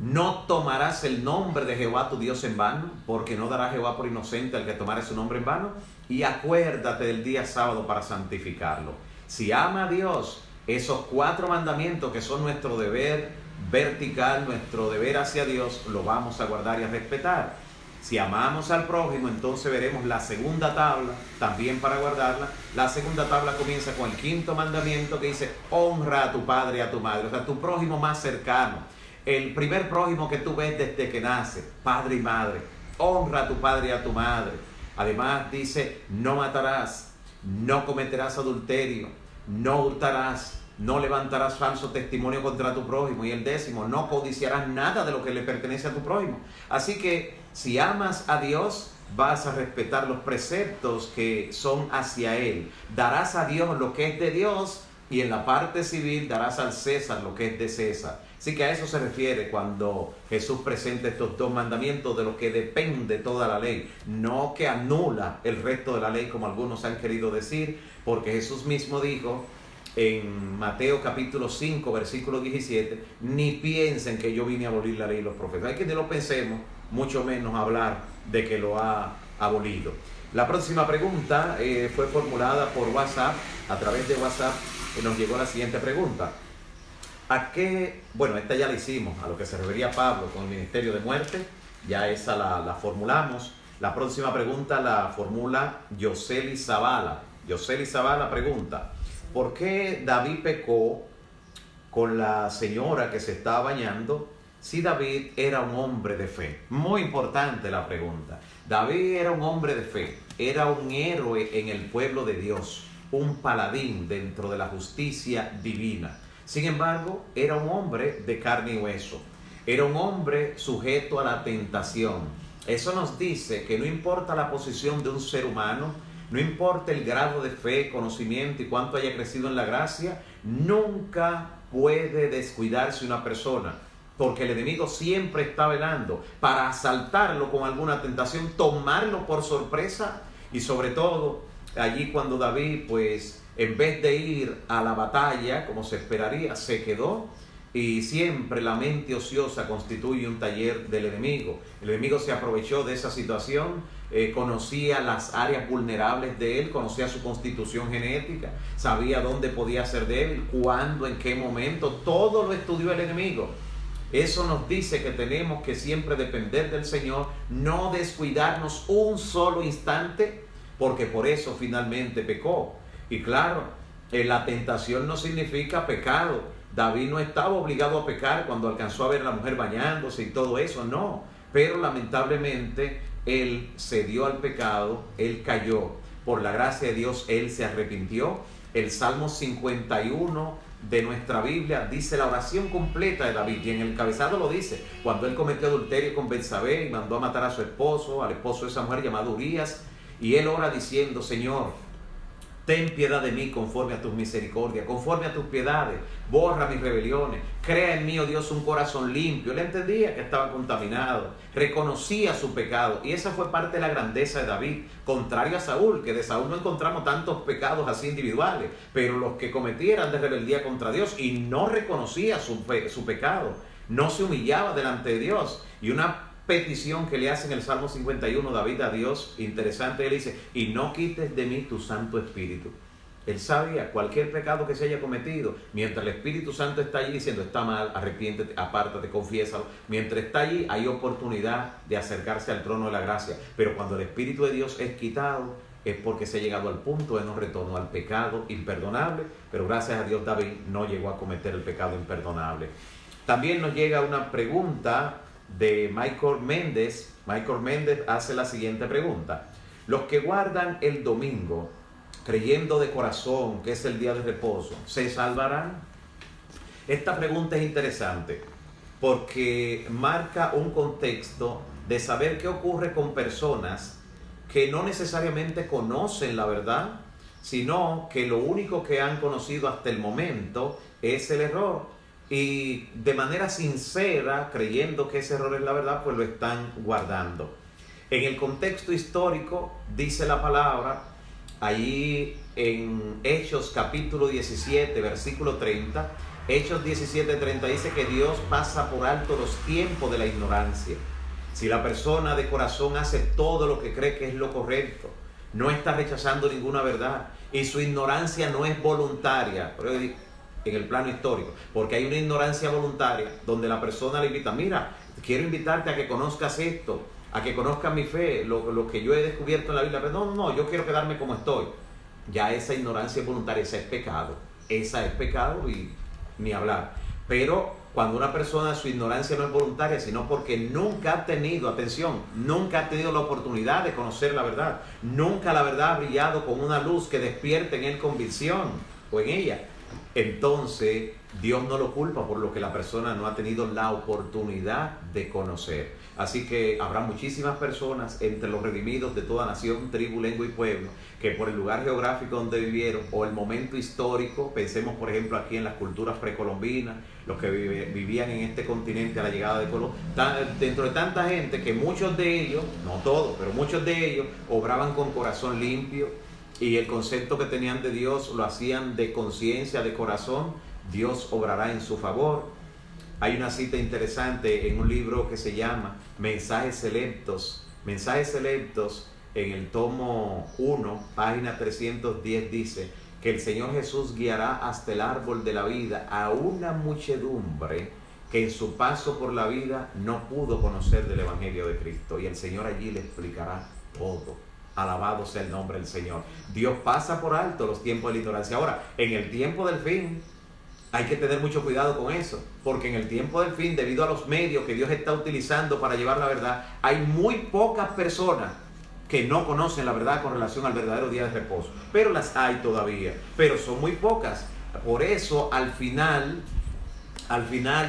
No tomarás el nombre de Jehová tu Dios en vano, porque no dará Jehová por inocente al que tomare su nombre en vano. Y acuérdate del día sábado para santificarlo. Si ama a Dios, esos 4 mandamientos que son nuestro deber vertical, nuestro deber hacia Dios, lo vamos a guardar y a respetar. Si amamos al prójimo, entonces veremos la segunda tabla también para guardarla. La segunda tabla comienza con el 5.º mandamiento, que dice: honra a tu padre y a tu madre, o sea, tu prójimo más cercano, el primer prójimo que tú ves desde que nace, padre y madre. Honra a tu padre y a tu madre. Además dice: no matarás, no cometerás adulterio, no hurtarás, no levantarás falso testimonio contra tu prójimo. Y el 10.º, no codiciarás nada de lo que le pertenece a tu prójimo. Así que si amas a Dios, vas a respetar los preceptos que son hacia Él. Darás a Dios lo que es de Dios, y en la parte civil darás al César lo que es de César. Así que a eso se refiere cuando Jesús presenta estos 2 mandamientos, de los que depende toda la ley. No que anula el resto de la ley, como algunos han querido decir, porque Jesús mismo dijo en Mateo capítulo 5, versículo 17, ni piensen que yo vine a abolir la ley y los profetas. Hay que ni lo pensemos, mucho menos hablar de que lo ha abolido. La próxima pregunta fue formulada por WhatsApp. A través de WhatsApp nos llegó la siguiente pregunta: ¿a qué? Bueno, esta ya la hicimos, a lo que se refería Pablo con el ministerio de muerte. Ya esa la formulamos. La próxima pregunta la formula Yoseli Zavala. Yoseli Zavala pregunta: ¿por qué David pecó con la señora que se estaba bañando si David era un hombre de fe? Muy importante la pregunta. David era un hombre de fe, era un héroe en el pueblo de Dios, un paladín dentro de la justicia divina. Sin embargo, era un hombre de carne y hueso, era un hombre sujeto a la tentación. Eso nos dice que no importa la posición de un ser humano, no importa el grado de fe, conocimiento y cuánto haya crecido en la gracia, nunca puede descuidarse una persona, porque el enemigo siempre está velando para asaltarlo con alguna tentación, tomarlo por sorpresa. Y sobre todo, allí cuando David, pues, en vez de ir a la batalla, como se esperaría, se quedó. Y siempre la mente ociosa constituye un taller del enemigo. El enemigo se aprovechó de esa situación, conocía las áreas vulnerables de él, conocía su constitución genética, sabía dónde podía ser débil, cuándo, en qué momento, todo lo estudió el enemigo. Eso nos dice que tenemos que siempre depender del Señor, no descuidarnos un solo instante, porque por eso finalmente pecó. Y claro, La tentación no significa pecado. David no estaba obligado a pecar cuando alcanzó a ver a la mujer bañándose y todo eso, no. Pero lamentablemente él cedió al pecado, él cayó. Por la gracia de Dios, él se arrepintió. El Salmo 51 de nuestra Biblia dice la oración completa de David, y en el cabezado lo dice, cuando él cometió adulterio con Betsabé y mandó a matar a su esposo, al esposo de esa mujer llamado Urías, y él ora diciendo: Señor, ten piedad de mí conforme a tus misericordias, conforme a tus piedades, borra mis rebeliones, crea en mí, oh Dios, un corazón limpio. Él entendía que estaba contaminado, reconocía su pecado, y esa fue parte de la grandeza de David, contrario a Saúl, que de Saúl no encontramos tantos pecados así individuales, pero los que cometieran de rebeldía contra Dios, y no reconocía su pecado, no se humillaba delante de Dios. Y una petición que le hace en el Salmo 51 David a Dios, interesante, él dice: y no quites de mí tu Santo Espíritu. Él sabía cualquier pecado que se haya cometido, mientras el Espíritu Santo está allí diciendo: está mal, arrepiéntete, apártate, confiésalo. Mientras está allí hay oportunidad de acercarse al trono de la gracia, pero cuando el Espíritu de Dios es quitado, es porque se ha llegado al punto de no retorno, al pecado imperdonable. Pero gracias a Dios David no llegó a cometer el pecado imperdonable. También nos llega una pregunta de Michael Méndez. Michael Méndez hace la siguiente pregunta: los que guardan el domingo creyendo de corazón que es el día de reposo, ¿se salvarán? Esta pregunta es interesante porque marca un contexto de saber qué ocurre con personas que no necesariamente conocen la verdad, sino que lo único que han conocido hasta el momento es el error. Y de manera sincera, creyendo que ese error es la verdad, pues lo están guardando. En el contexto histórico, dice la palabra, ahí en Hechos capítulo 17, versículo 30, Hechos 17:30 dice que Dios pasa por alto los tiempos de la ignorancia. Si la persona de corazón hace todo lo que cree que es lo correcto, no está rechazando ninguna verdad, y su ignorancia no es voluntaria, pero en el plano histórico, porque hay una ignorancia voluntaria donde la persona le invita: mira, quiero invitarte a que conozcas esto, a que conozcas mi fe, lo que yo he descubierto en la Biblia, pero no, yo quiero quedarme como estoy. Ya esa ignorancia voluntaria, esa es pecado y ni hablar. Pero cuando una persona, su ignorancia no es voluntaria, sino porque nunca ha tenido, atención, nunca ha tenido la oportunidad de conocer la verdad, nunca la verdad ha brillado con una luz que despierte en él convicción o en ella, entonces Dios no lo culpa por lo que la persona no ha tenido la oportunidad de conocer. Así que habrá muchísimas personas entre los redimidos de toda nación, tribu, lengua y pueblo, que por el lugar geográfico donde vivieron o el momento histórico, pensemos por ejemplo aquí en las culturas precolombinas, los que vivían en este continente a la llegada de Colón, dentro de tanta gente que muchos de ellos, no todos, pero muchos de ellos obraban con corazón limpio, y el concepto que tenían de Dios lo hacían de conciencia, de corazón. Dios obrará en su favor. Hay una cita interesante en un libro que se llama Mensajes Selectos. Mensajes Selectos, en el tomo 1, página 310, dice que el Señor Jesús guiará hasta el árbol de la vida a una muchedumbre que en su paso por la vida no pudo conocer del Evangelio de Cristo, y el Señor allí le explicará todo. Alabado sea el nombre del Señor. Dios pasa por alto los tiempos de la ignorancia. Ahora, en el tiempo del fin, hay que tener mucho cuidado con eso, porque en el tiempo del fin, debido a los medios que Dios está utilizando para llevar la verdad, hay muy pocas personas que no conocen la verdad con relación al verdadero día de reposo. Pero las hay todavía, pero son muy pocas. Por eso, al final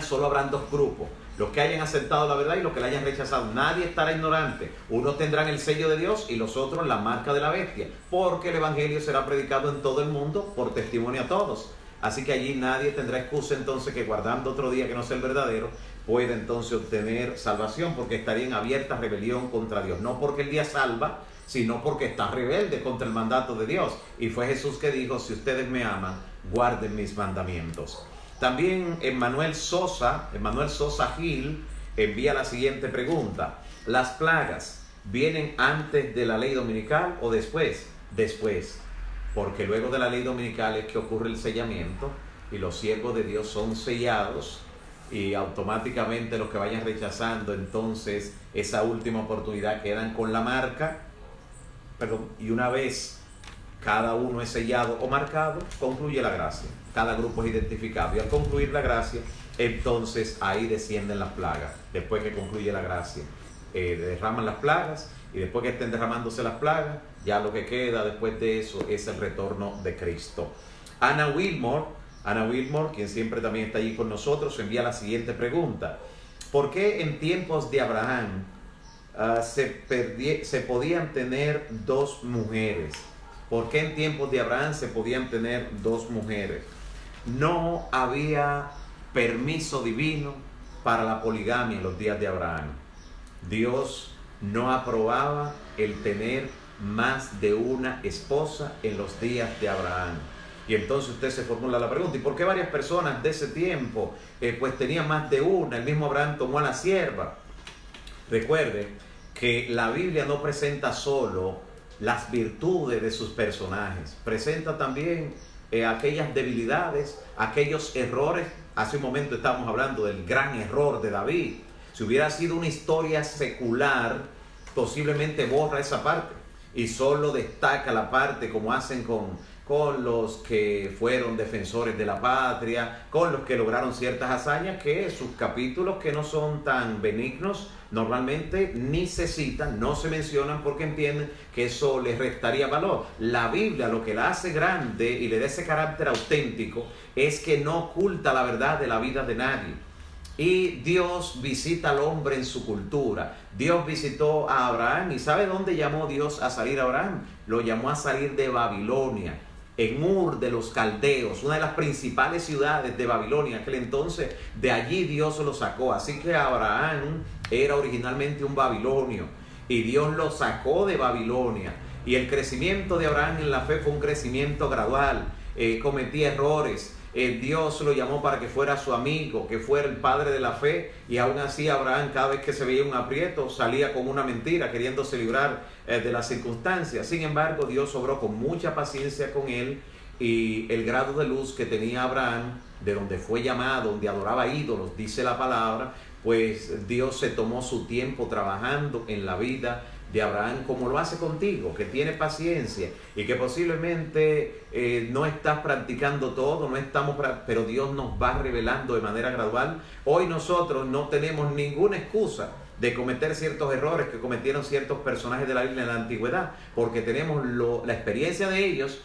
solo habrán dos grupos: los que hayan aceptado la verdad y los que la hayan rechazado. Nadie estará ignorante. Unos tendrán el sello de Dios y los otros la marca de la bestia, porque el Evangelio será predicado en todo el mundo por testimonio a todos. Así que allí nadie tendrá excusa entonces que guardando otro día que no sea el verdadero pueda entonces obtener salvación, porque estaría en abierta rebelión contra Dios. No porque el día salva, sino porque está rebelde contra el mandato de Dios. Y fue Jesús que dijo: si ustedes me aman, guarden mis mandamientos. También Emmanuel Sosa Gil envía la siguiente pregunta: ¿las plagas vienen antes de la ley dominical o después? Después, porque luego de la ley dominical es que ocurre el sellamiento y los siervos de Dios son sellados, y automáticamente los que vayan rechazando entonces esa última oportunidad quedan con la marca, y una vez cada uno es sellado o marcado, concluye la gracia. Cada grupo es identificado y al concluir la gracia, entonces ahí descienden las plagas. Después que concluye la gracia, derraman las plagas y después que estén derramándose las plagas, ya lo que queda después de eso es el retorno de Cristo. Ana Wilmore, quien siempre también está allí con nosotros, envía la siguiente pregunta. ¿Por qué en tiempos de Abraham se podían tener dos mujeres? ¿Por qué en tiempos de Abraham se podían tener dos mujeres? No había permiso divino para la poligamia en los días de Abraham. Dios no aprobaba el tener más de una esposa en los días de Abraham. Y entonces usted se formula la pregunta, ¿y por qué varias personas de ese tiempo pues tenían más de una? El mismo Abraham tomó a la sierva. Recuerde que la Biblia no presenta solo las virtudes de sus personajes, presenta también aquellas debilidades, aquellos errores. Hace un momento estábamos hablando del gran error de David. Si hubiera sido una historia secular, posiblemente borra esa parte y solo destaca la parte como hacen con los que fueron defensores de la patria, con los que lograron ciertas hazañas, que sus capítulos que no son tan benignos normalmente ni se citan, no se mencionan porque entienden que eso les restaría valor. La Biblia lo que la hace grande y le da ese carácter auténtico es que no oculta la verdad de la vida de nadie. Y Dios visita al hombre en su cultura. Dios visitó a Abraham y ¿sabe dónde llamó Dios a salir a Abraham? Lo llamó a salir de Babilonia, en Ur de los Caldeos, una de las principales ciudades de Babilonia. En aquel entonces, de allí Dios lo sacó. Así que Abraham era originalmente un babilonio y Dios lo sacó de Babilonia. Y el crecimiento de Abraham en la fe fue un crecimiento gradual. Cometía errores. Dios lo llamó para que fuera su amigo, que fuera el padre de la fe, y aún así Abraham, cada vez que se veía un aprieto, salía con una mentira, queriéndose librar de las circunstancias. Sin embargo, Dios obró con mucha paciencia con él, y el grado de luz que tenía Abraham, de donde fue llamado, donde adoraba ídolos, dice la palabra, pues Dios se tomó su tiempo trabajando en la vida de Abraham, como lo hace contigo, que tiene paciencia y que posiblemente no estás practicando todo, pero Dios nos va revelando de manera gradual. Hoy nosotros no tenemos ninguna excusa de cometer ciertos errores que cometieron ciertos personajes de la Biblia en la antigüedad, porque tenemos la experiencia de ellos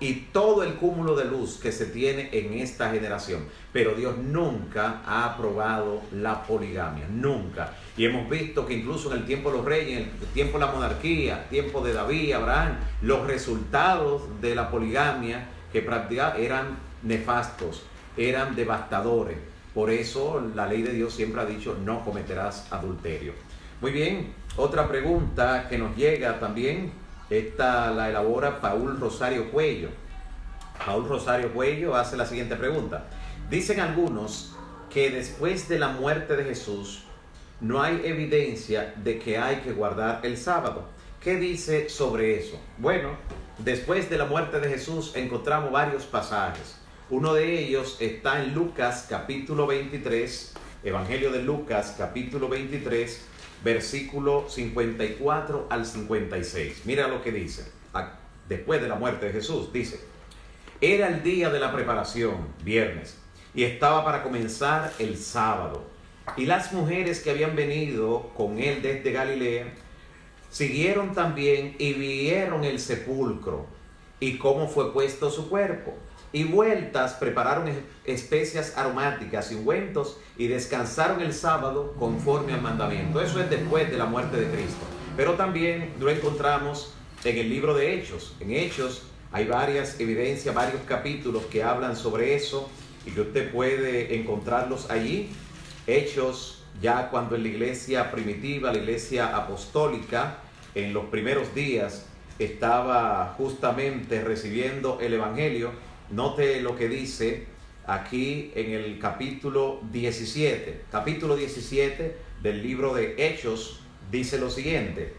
y todo el cúmulo de luz que se tiene en esta generación. Pero Dios nunca ha aprobado la poligamia, nunca. Y hemos visto que incluso en el tiempo de los reyes, en el tiempo de la monarquía, tiempo de David, Abraham, los resultados de la poligamia que practicaban eran nefastos, eran devastadores. Por eso la ley de Dios siempre ha dicho: no cometerás adulterio. Muy bien, otra pregunta que nos llega también. Esta la elabora Paul Rosario Cuello. Paul Rosario Cuello hace la siguiente pregunta. Dicen algunos que después de la muerte de Jesús no hay evidencia de que hay que guardar el sábado. ¿Qué dice sobre eso? Bueno, después de la muerte de Jesús encontramos varios pasajes. Uno de ellos está en Lucas capítulo 23, Evangelio de Lucas capítulo 23, versículo 54 al 56. Mira lo que dice. Después de la muerte de Jesús, dice: era el día de la preparación, viernes, y estaba para comenzar el sábado. Y las mujeres que habían venido con él desde Galilea siguieron también y vieron el sepulcro y cómo fue puesto su cuerpo. Y vueltas prepararon especias aromáticas y ungüentos y descansaron el sábado conforme al mandamiento. Eso es después de la muerte de Cristo. Pero también lo encontramos en el libro de Hechos. En Hechos hay varias evidencias, varios capítulos que hablan sobre eso y que usted puede encontrarlos allí. Hechos, ya cuando en la iglesia primitiva, la iglesia apostólica, en los primeros días estaba justamente recibiendo el evangelio. Note lo que dice aquí en el capítulo 17. Capítulo 17 del libro de Hechos dice lo siguiente.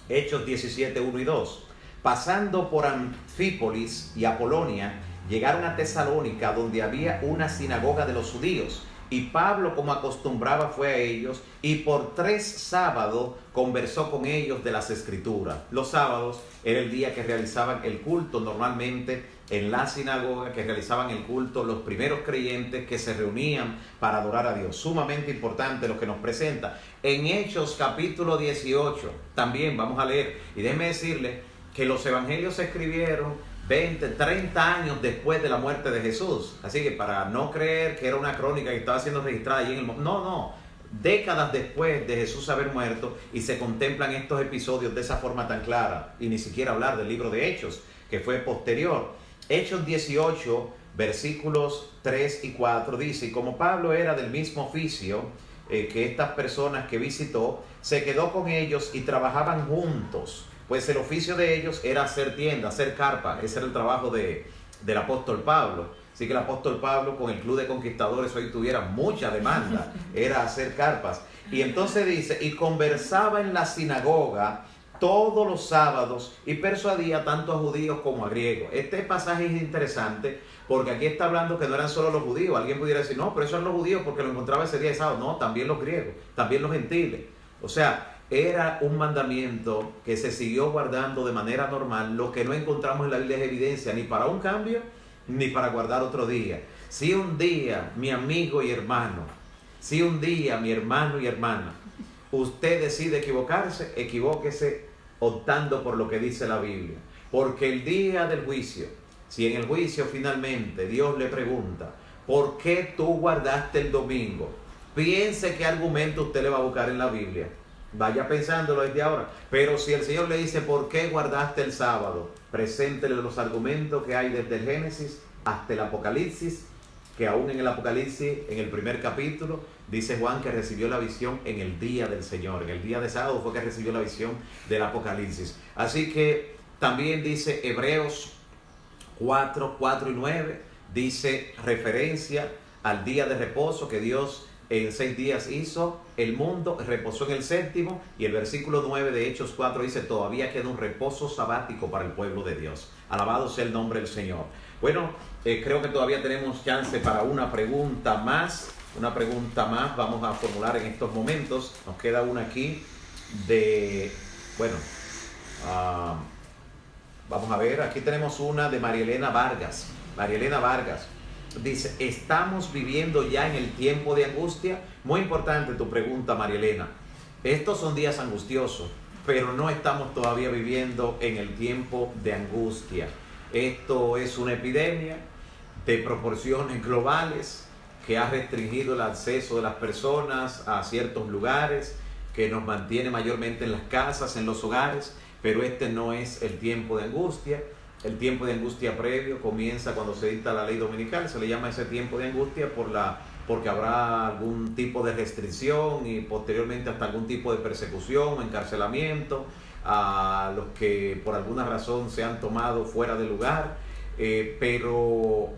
Hechos 17, 1 y 2. Pasando por Anfípolis y Apolonia, llegaron a Tesalónica, donde había una sinagoga de los judíos, Y Pablo, como acostumbraba, fue a ellos y por 3 sábados conversó con ellos de las Escrituras. Los sábados era el día que realizaban el culto normalmente en la sinagoga, que realizaban el culto los primeros creyentes que se reunían para adorar a Dios. Sumamente importante lo que nos presenta. En Hechos capítulo 18, también vamos a leer, y déjenme decirles que los evangelios se escribieron 20, 30 años después de la muerte de Jesús. Así que para no creer que era una crónica que estaba siendo registrada allí en el... No. Décadas después de Jesús haber muerto y se contemplan estos episodios de esa forma tan clara. Y ni siquiera hablar del libro de Hechos, que fue posterior. Hechos 18, versículos 3 y 4 dice: y como Pablo era del mismo oficio que estas personas que visitó, se quedó con ellos y trabajaban juntos. Pues el oficio de ellos era hacer tiendas, hacer carpa. Ese era el trabajo del apóstol Pablo. Así que el apóstol Pablo con el club de conquistadores hoy tuviera mucha demanda. Era hacer carpas. Y entonces dice, y conversaba en la sinagoga todos los sábados y persuadía tanto a judíos como a griegos. Este pasaje es interesante porque aquí está hablando que no eran solo los judíos. Alguien pudiera decir, no, pero eso eran los judíos porque lo encontraba ese día de sábado. No, también los griegos, también los gentiles. O sea, era un mandamiento que se siguió guardando de manera normal. Lo que no encontramos en la Biblia es evidencia ni para un cambio ni para guardar otro día. Si un día, mi amigo y hermano, si un día, mi hermano y hermana, usted decide equivocarse, equivóquese optando por lo que dice la Biblia. Porque el día del juicio, si en el juicio finalmente Dios le pregunta, ¿por qué tú guardaste el domingo? Piense qué argumento usted le va a buscar en la Biblia. Vaya pensándolo desde ahora. Pero si el Señor le dice, ¿por qué guardaste el sábado? Preséntele los argumentos que hay desde el Génesis hasta el Apocalipsis, que aún en el Apocalipsis, en el primer capítulo, dice Juan que recibió la visión en el día del Señor. En el día de sábado fue que recibió la visión del Apocalipsis. Así que también dice Hebreos 4 y 9, dice referencia al día de reposo que Dios en 6 días hizo el mundo, reposó en el séptimo, y el versículo 9 de Hechos 4 dice, todavía queda un reposo sabático para el pueblo de Dios. Alabado sea el nombre del Señor. Bueno, creo que todavía tenemos chance para una pregunta más. Vamos a formular en estos momentos. Nos queda una aquí vamos a ver, aquí tenemos una de María Elena Vargas. Dice, ¿estamos viviendo ya en el tiempo de angustia? Muy importante tu pregunta, María Elena. Estos son días angustiosos, pero no estamos todavía viviendo en el tiempo de angustia. Esto es una epidemia de proporciones globales que ha restringido el acceso de las personas a ciertos lugares, que nos mantiene mayormente en las casas, en los hogares, pero este no es el tiempo de angustia. El tiempo de angustia previo comienza cuando se dicta la ley dominical. Se le llama ese tiempo de angustia porque habrá algún tipo de restricción y posteriormente hasta algún tipo de persecución o encarcelamiento a los que por alguna razón se han tomado fuera de lugar. Pero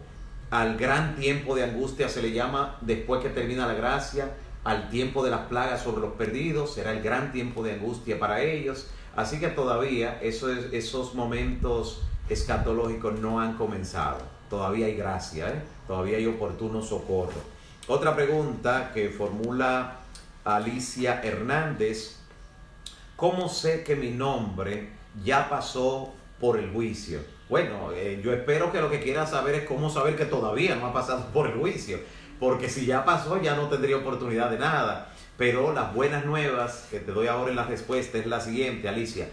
al gran tiempo de angustia se le llama, después que termina la gracia, al tiempo de las plagas sobre los perdidos. Será el gran tiempo de angustia para ellos. Así que todavía esos momentos escatológicos no han comenzado. Todavía hay gracia, todavía hay oportuno socorro. Otra pregunta que formula Alicia Hernández: ¿cómo sé que mi nombre ya pasó por el juicio? Bueno, yo espero que lo que quiera saber es cómo saber que todavía no ha pasado por el juicio, porque si ya pasó ya no tendría oportunidad de nada. Pero las buenas nuevas que te doy ahora en la respuesta es la siguiente, Alicia.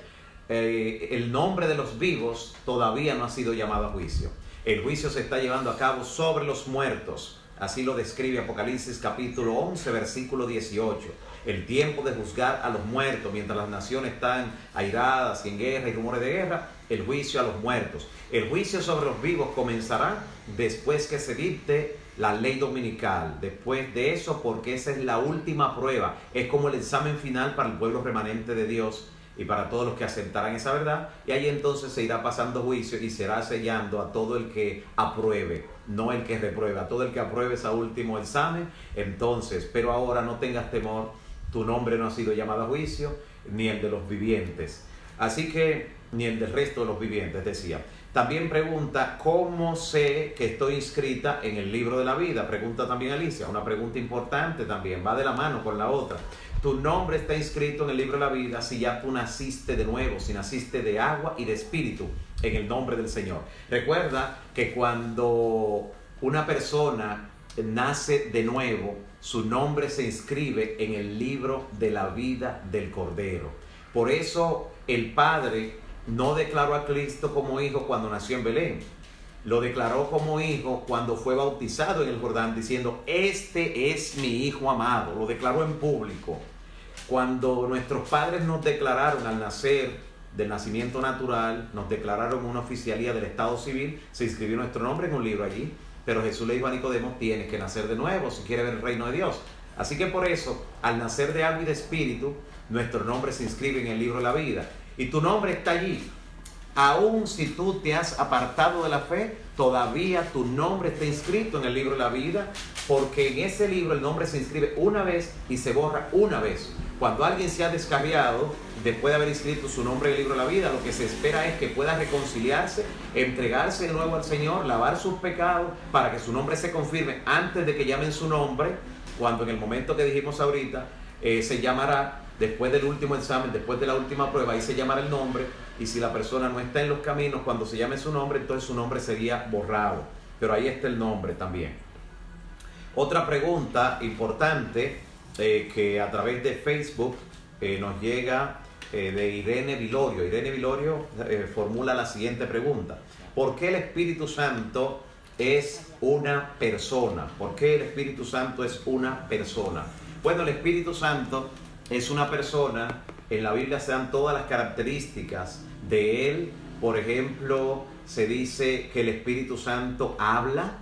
El nombre de los vivos todavía no ha sido llamado a juicio. El juicio se está llevando a cabo sobre los muertos. Así lo describe Apocalipsis capítulo 11, versículo 18. El tiempo de juzgar a los muertos, mientras las naciones están airadas y en guerra y rumores de guerra, el juicio a los muertos. El juicio sobre los vivos comenzará después que se dicte la ley dominical. Después de eso, porque esa es la última prueba. Es como el examen final para el pueblo remanente de Dios y para todos los que aceptarán esa verdad, y ahí entonces se irá pasando juicio y será sellando a todo el que apruebe, no el que repruebe, a todo el que apruebe ese último examen. Entonces, pero ahora no tengas temor, tu nombre no ha sido llamado a juicio, ni el de los vivientes, así que ni el del resto de los vivientes, decía. También pregunta, ¿cómo sé que estoy inscrita en el libro de la vida? Pregunta también Alicia, una pregunta importante también, va de la mano con la otra. Tu nombre está inscrito en el libro de la vida si ya tú naciste de nuevo, si naciste de agua y de espíritu en el nombre del Señor. Recuerda que cuando una persona nace de nuevo, su nombre se inscribe en el libro de la vida del Cordero. Por eso el Padre no declaró a Cristo como hijo cuando nació en Belén. Lo declaró como hijo cuando fue bautizado en el Jordán, diciendo, este es mi hijo amado. Lo declaró en público. Cuando nuestros padres nos declararon al nacer del nacimiento natural, nos declararon una oficialía del Estado civil, se inscribió nuestro nombre en un libro allí. Pero Jesús le dijo a Nicodemo, tienes que nacer de nuevo si quieres ver el reino de Dios. Así que por eso, al nacer de agua y de espíritu, nuestro nombre se inscribe en el libro de la vida. Y tu nombre está allí. Aún si tú te has apartado de la fe, todavía tu nombre está inscrito en el libro de la vida, porque en ese libro el nombre se inscribe una vez y se borra una vez. Cuando alguien se ha descarriado, después de haber inscrito su nombre en el libro de la vida, lo que se espera es que pueda reconciliarse, entregarse de nuevo al Señor, lavar sus pecados, para que su nombre se confirme antes de que llamen su nombre, cuando en el momento que dijimos ahorita, se llamará, después del último examen, después de la última prueba, ahí se llamará el nombre, y si la persona no está en los caminos, cuando se llame su nombre, entonces su nombre sería borrado, pero ahí está el nombre también. Otra pregunta importante que a través de Facebook nos llega de Irene Vilorio. Irene Vilorio formula la siguiente pregunta: ¿por qué el Espíritu Santo es una persona? ¿Por qué el Espíritu Santo es una persona? Bueno, el Espíritu Santo es una persona. En la Biblia se dan todas las características de él. Por ejemplo, se dice que el Espíritu Santo habla.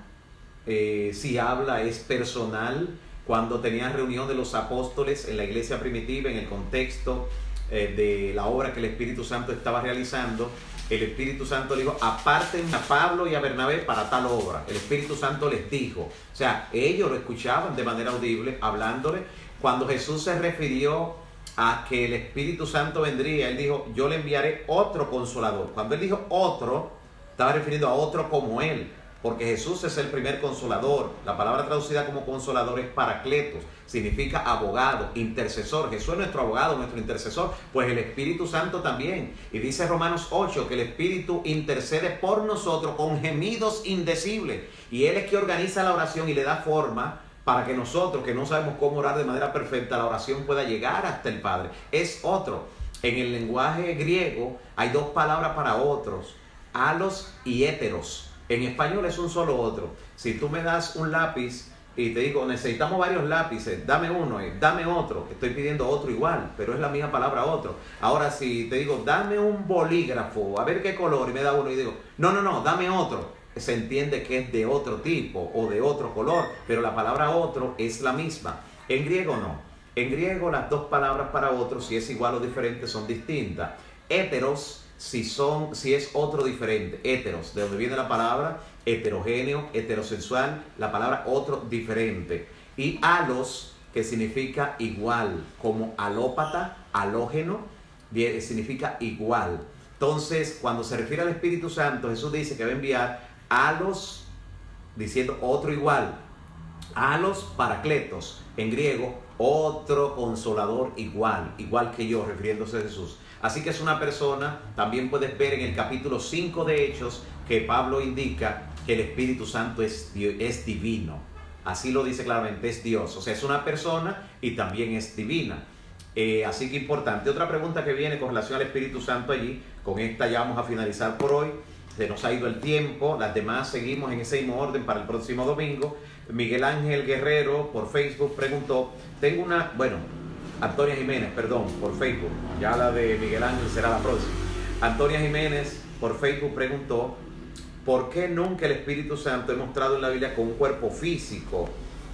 Si habla, es personal. Cuando tenían reunión de los apóstoles en la iglesia primitiva, en el contexto de la obra que el Espíritu Santo estaba realizando, el Espíritu Santo le dijo, aparten a Pablo y a Bernabé para tal obra. El Espíritu Santo les dijo, o sea, ellos lo escuchaban de manera audible, hablándole. Cuando Jesús se refirió a que el Espíritu Santo vendría, él dijo, yo le enviaré otro consolador. Cuando él dijo otro, estaba refiriendo a otro como él, porque Jesús es el primer consolador. La palabra traducida como consolador es paracletos, significa abogado, intercesor. Jesús es nuestro abogado, nuestro intercesor, pues el Espíritu Santo también. Y dice Romanos 8 que el Espíritu intercede por nosotros con gemidos indecibles, y él es que organiza la oración y le da forma para que nosotros, que no sabemos cómo orar de manera perfecta, la oración pueda llegar hasta el Padre. Es otro. En el lenguaje griego hay dos palabras para otros, alos y héteros. En español es un solo otro. Si tú me das un lápiz y te digo, necesitamos varios lápices, dame uno, dame otro, estoy pidiendo otro igual, pero es la misma palabra otro. Ahora si te digo, dame un bolígrafo, a ver qué color, y me da uno y digo, no, dame otro, se entiende que es de otro tipo o de otro color, pero la palabra otro es la misma. En griego no. En griego las dos palabras para otro, si es igual o diferente, son distintas. Héteros, si es otro diferente. Héteros, de donde viene la palabra heterogéneo, heterosexual, la palabra otro diferente. Y alos, que significa igual, como alópata, halógeno, significa igual. Entonces, cuando se refiere al Espíritu Santo, Jesús dice que va a enviar alos, diciendo otro igual, alos paracletos, en griego, otro consolador igual que yo, refiriéndose a Jesús. Así que es una persona. También puedes ver en el capítulo 5 de Hechos que Pablo indica que el Espíritu Santo es divino. Así lo dice claramente, es Dios. O sea, es una persona y también es divina. Así que importante. Otra pregunta que viene con relación al Espíritu Santo allí, con esta ya vamos a finalizar por hoy. Se nos ha ido el tiempo, las demás seguimos en ese mismo orden para el próximo domingo. Miguel Ángel Guerrero por Facebook preguntó, Antonia Jiménez, perdón, por Facebook, ya la de Miguel Ángel será la próxima. Antonia Jiménez por Facebook preguntó, ¿por qué nunca el Espíritu Santo es mostrado en la Biblia con un cuerpo físico?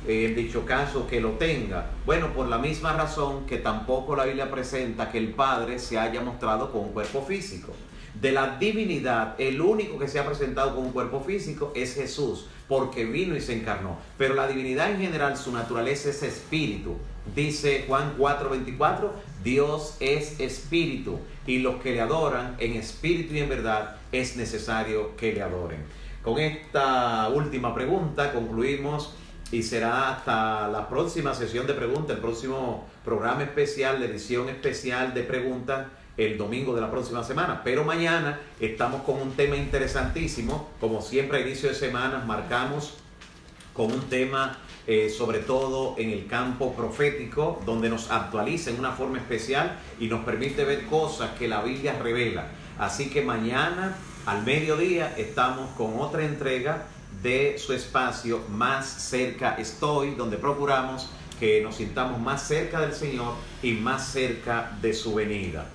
En dicho caso que lo tenga. Bueno, por la misma razón que tampoco la Biblia presenta que el Padre se haya mostrado con un cuerpo físico. De la divinidad, el único que se ha presentado con un cuerpo físico es Jesús, porque vino y se encarnó. Pero la divinidad en general, su naturaleza es espíritu. Dice Juan 4:24, Dios es espíritu, y los que le adoran en espíritu y en verdad es necesario que le adoren. Con esta última pregunta concluimos, y será hasta la próxima sesión de preguntas, el próximo programa especial, la edición especial de preguntas, el domingo de la próxima semana. Pero mañana estamos con un tema interesantísimo. Como siempre a inicio de semana marcamos con un tema sobre todo en el campo profético, donde nos actualiza en una forma especial y nos permite ver cosas que la Biblia revela. Así que mañana al mediodía estamos con otra entrega de su espacio Más Cerca Estoy, donde procuramos que nos sintamos más cerca del Señor y más cerca de su venida.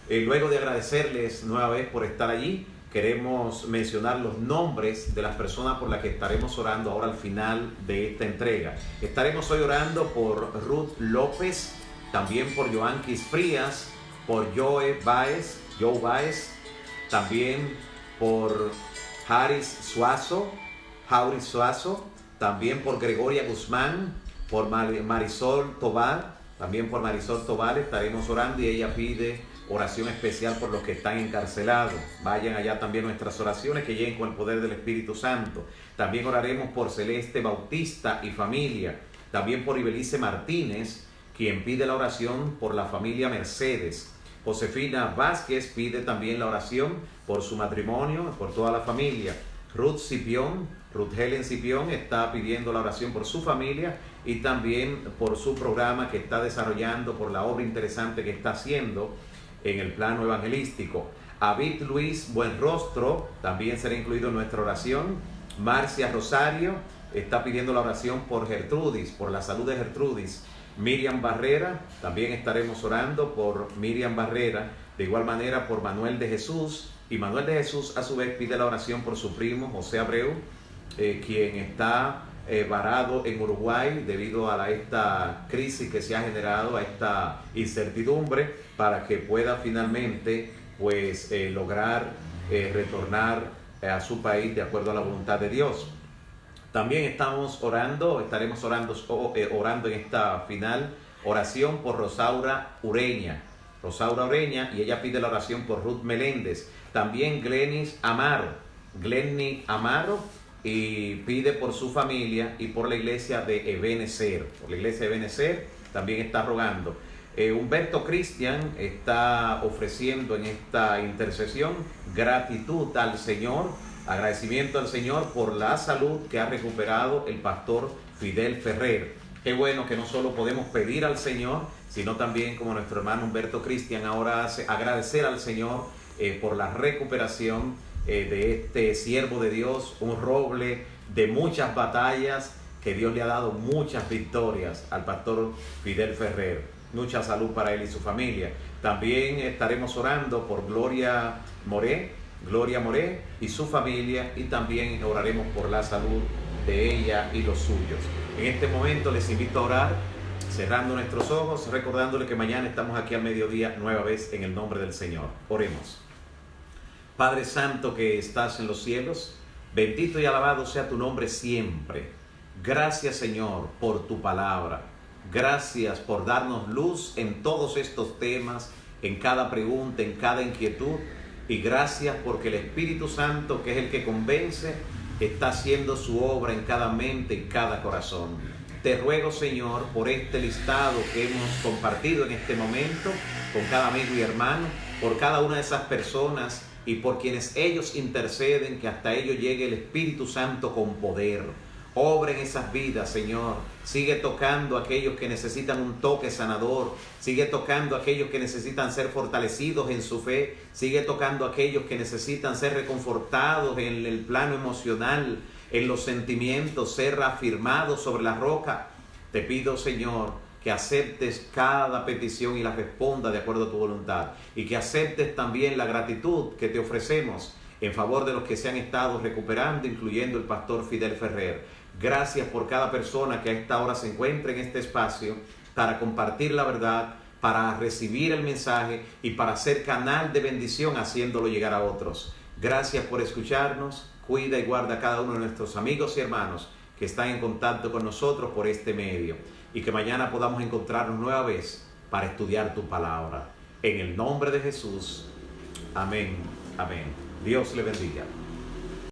Luego de agradecerles nueva vez por estar allí, queremos mencionar los nombres de las personas por las que estaremos orando ahora al final de esta entrega. Estaremos hoy orando por Ruth López, también por Joanquis Frías, por Joe Baez, también por Jauris Suazo, también por Gregoria Guzmán, por Marisol Tobar, estaremos orando, y ella pide oración especial por los que están encarcelados. Vayan allá también nuestras oraciones que lleguen con el poder del Espíritu Santo. También oraremos por Celeste Bautista y familia. También por Ibelice Martínez, quien pide la oración por la familia Mercedes. Josefina Vázquez pide también la oración por su matrimonio, por toda la familia. Ruth Helen Cipión está pidiendo la oración por su familia y también por su programa que está desarrollando, por la obra interesante que está haciendo en el plano evangelístico. David Luis Buenrostro también será incluido en nuestra oración. Marcia Rosario está pidiendo la oración por Gertrudis, por la salud de Gertrudis. Miriam Barrera, también estaremos orando por Miriam Barrera. De igual manera por Manuel de Jesús, y Manuel de Jesús a su vez pide la oración por su primo José Abreu, quien está varado en Uruguay debido a esta crisis que se ha generado, a esta incertidumbre, para que pueda finalmente lograr retornar a su país de acuerdo a la voluntad de Dios. También estaremos orando en esta final oración por Rosaura Ureña, y ella pide la oración por Ruth Meléndez. También Glenny Amaro, y pide por su familia y por la iglesia de Ebenezer. También está rogando. Humberto Cristian está ofreciendo en esta intercesión gratitud al Señor, agradecimiento al Señor por la salud que ha recuperado el pastor Fidel Ferrer. Qué bueno que no solo podemos pedir al Señor, sino también, como nuestro hermano Humberto Cristian ahora hace, agradecer al Señor por la recuperación de este siervo de Dios, un roble de muchas batallas, que Dios le ha dado muchas victorias al pastor Fidel Ferrer. Mucha salud para él y su familia. También estaremos orando por Gloria Moré y su familia, y también oraremos por la salud de ella y los suyos. En este momento les invito a orar, cerrando nuestros ojos, recordándole que mañana estamos aquí al mediodía nueva vez en el nombre del Señor. Oremos. Padre Santo que estás en los cielos, bendito y alabado sea tu nombre siempre. Gracias, Señor, por tu palabra. Gracias por darnos luz en todos estos temas, en cada pregunta, en cada inquietud. Y gracias porque el Espíritu Santo, que es el que convence, está haciendo su obra en cada mente y cada corazón. Te ruego, Señor, por este listado que hemos compartido en este momento con cada amigo y hermano, por cada una de esas personas y por quienes ellos interceden, que hasta ellos llegue el Espíritu Santo con poder. Obra en esas vidas, Señor. Sigue tocando a aquellos que necesitan un toque sanador. Sigue tocando a aquellos que necesitan ser fortalecidos en su fe. Sigue tocando a aquellos que necesitan ser reconfortados en el plano emocional, en los sentimientos, ser reafirmados sobre la roca. Te pido, Señor, que aceptes cada petición y la responda de acuerdo a tu voluntad. Y que aceptes también la gratitud que te ofrecemos en favor de los que se han estado recuperando, incluyendo el pastor Fidel Ferrer. Gracias por cada persona que a esta hora se encuentra en este espacio para compartir la verdad, para recibir el mensaje y para ser canal de bendición haciéndolo llegar a otros. Gracias por escucharnos. Cuida y guarda a cada uno de nuestros amigos y hermanos que están en contacto con nosotros por este medio. Y que mañana podamos encontrarnos nueva vez para estudiar tu palabra. En el nombre de Jesús. Amén. Amén. Dios le bendiga.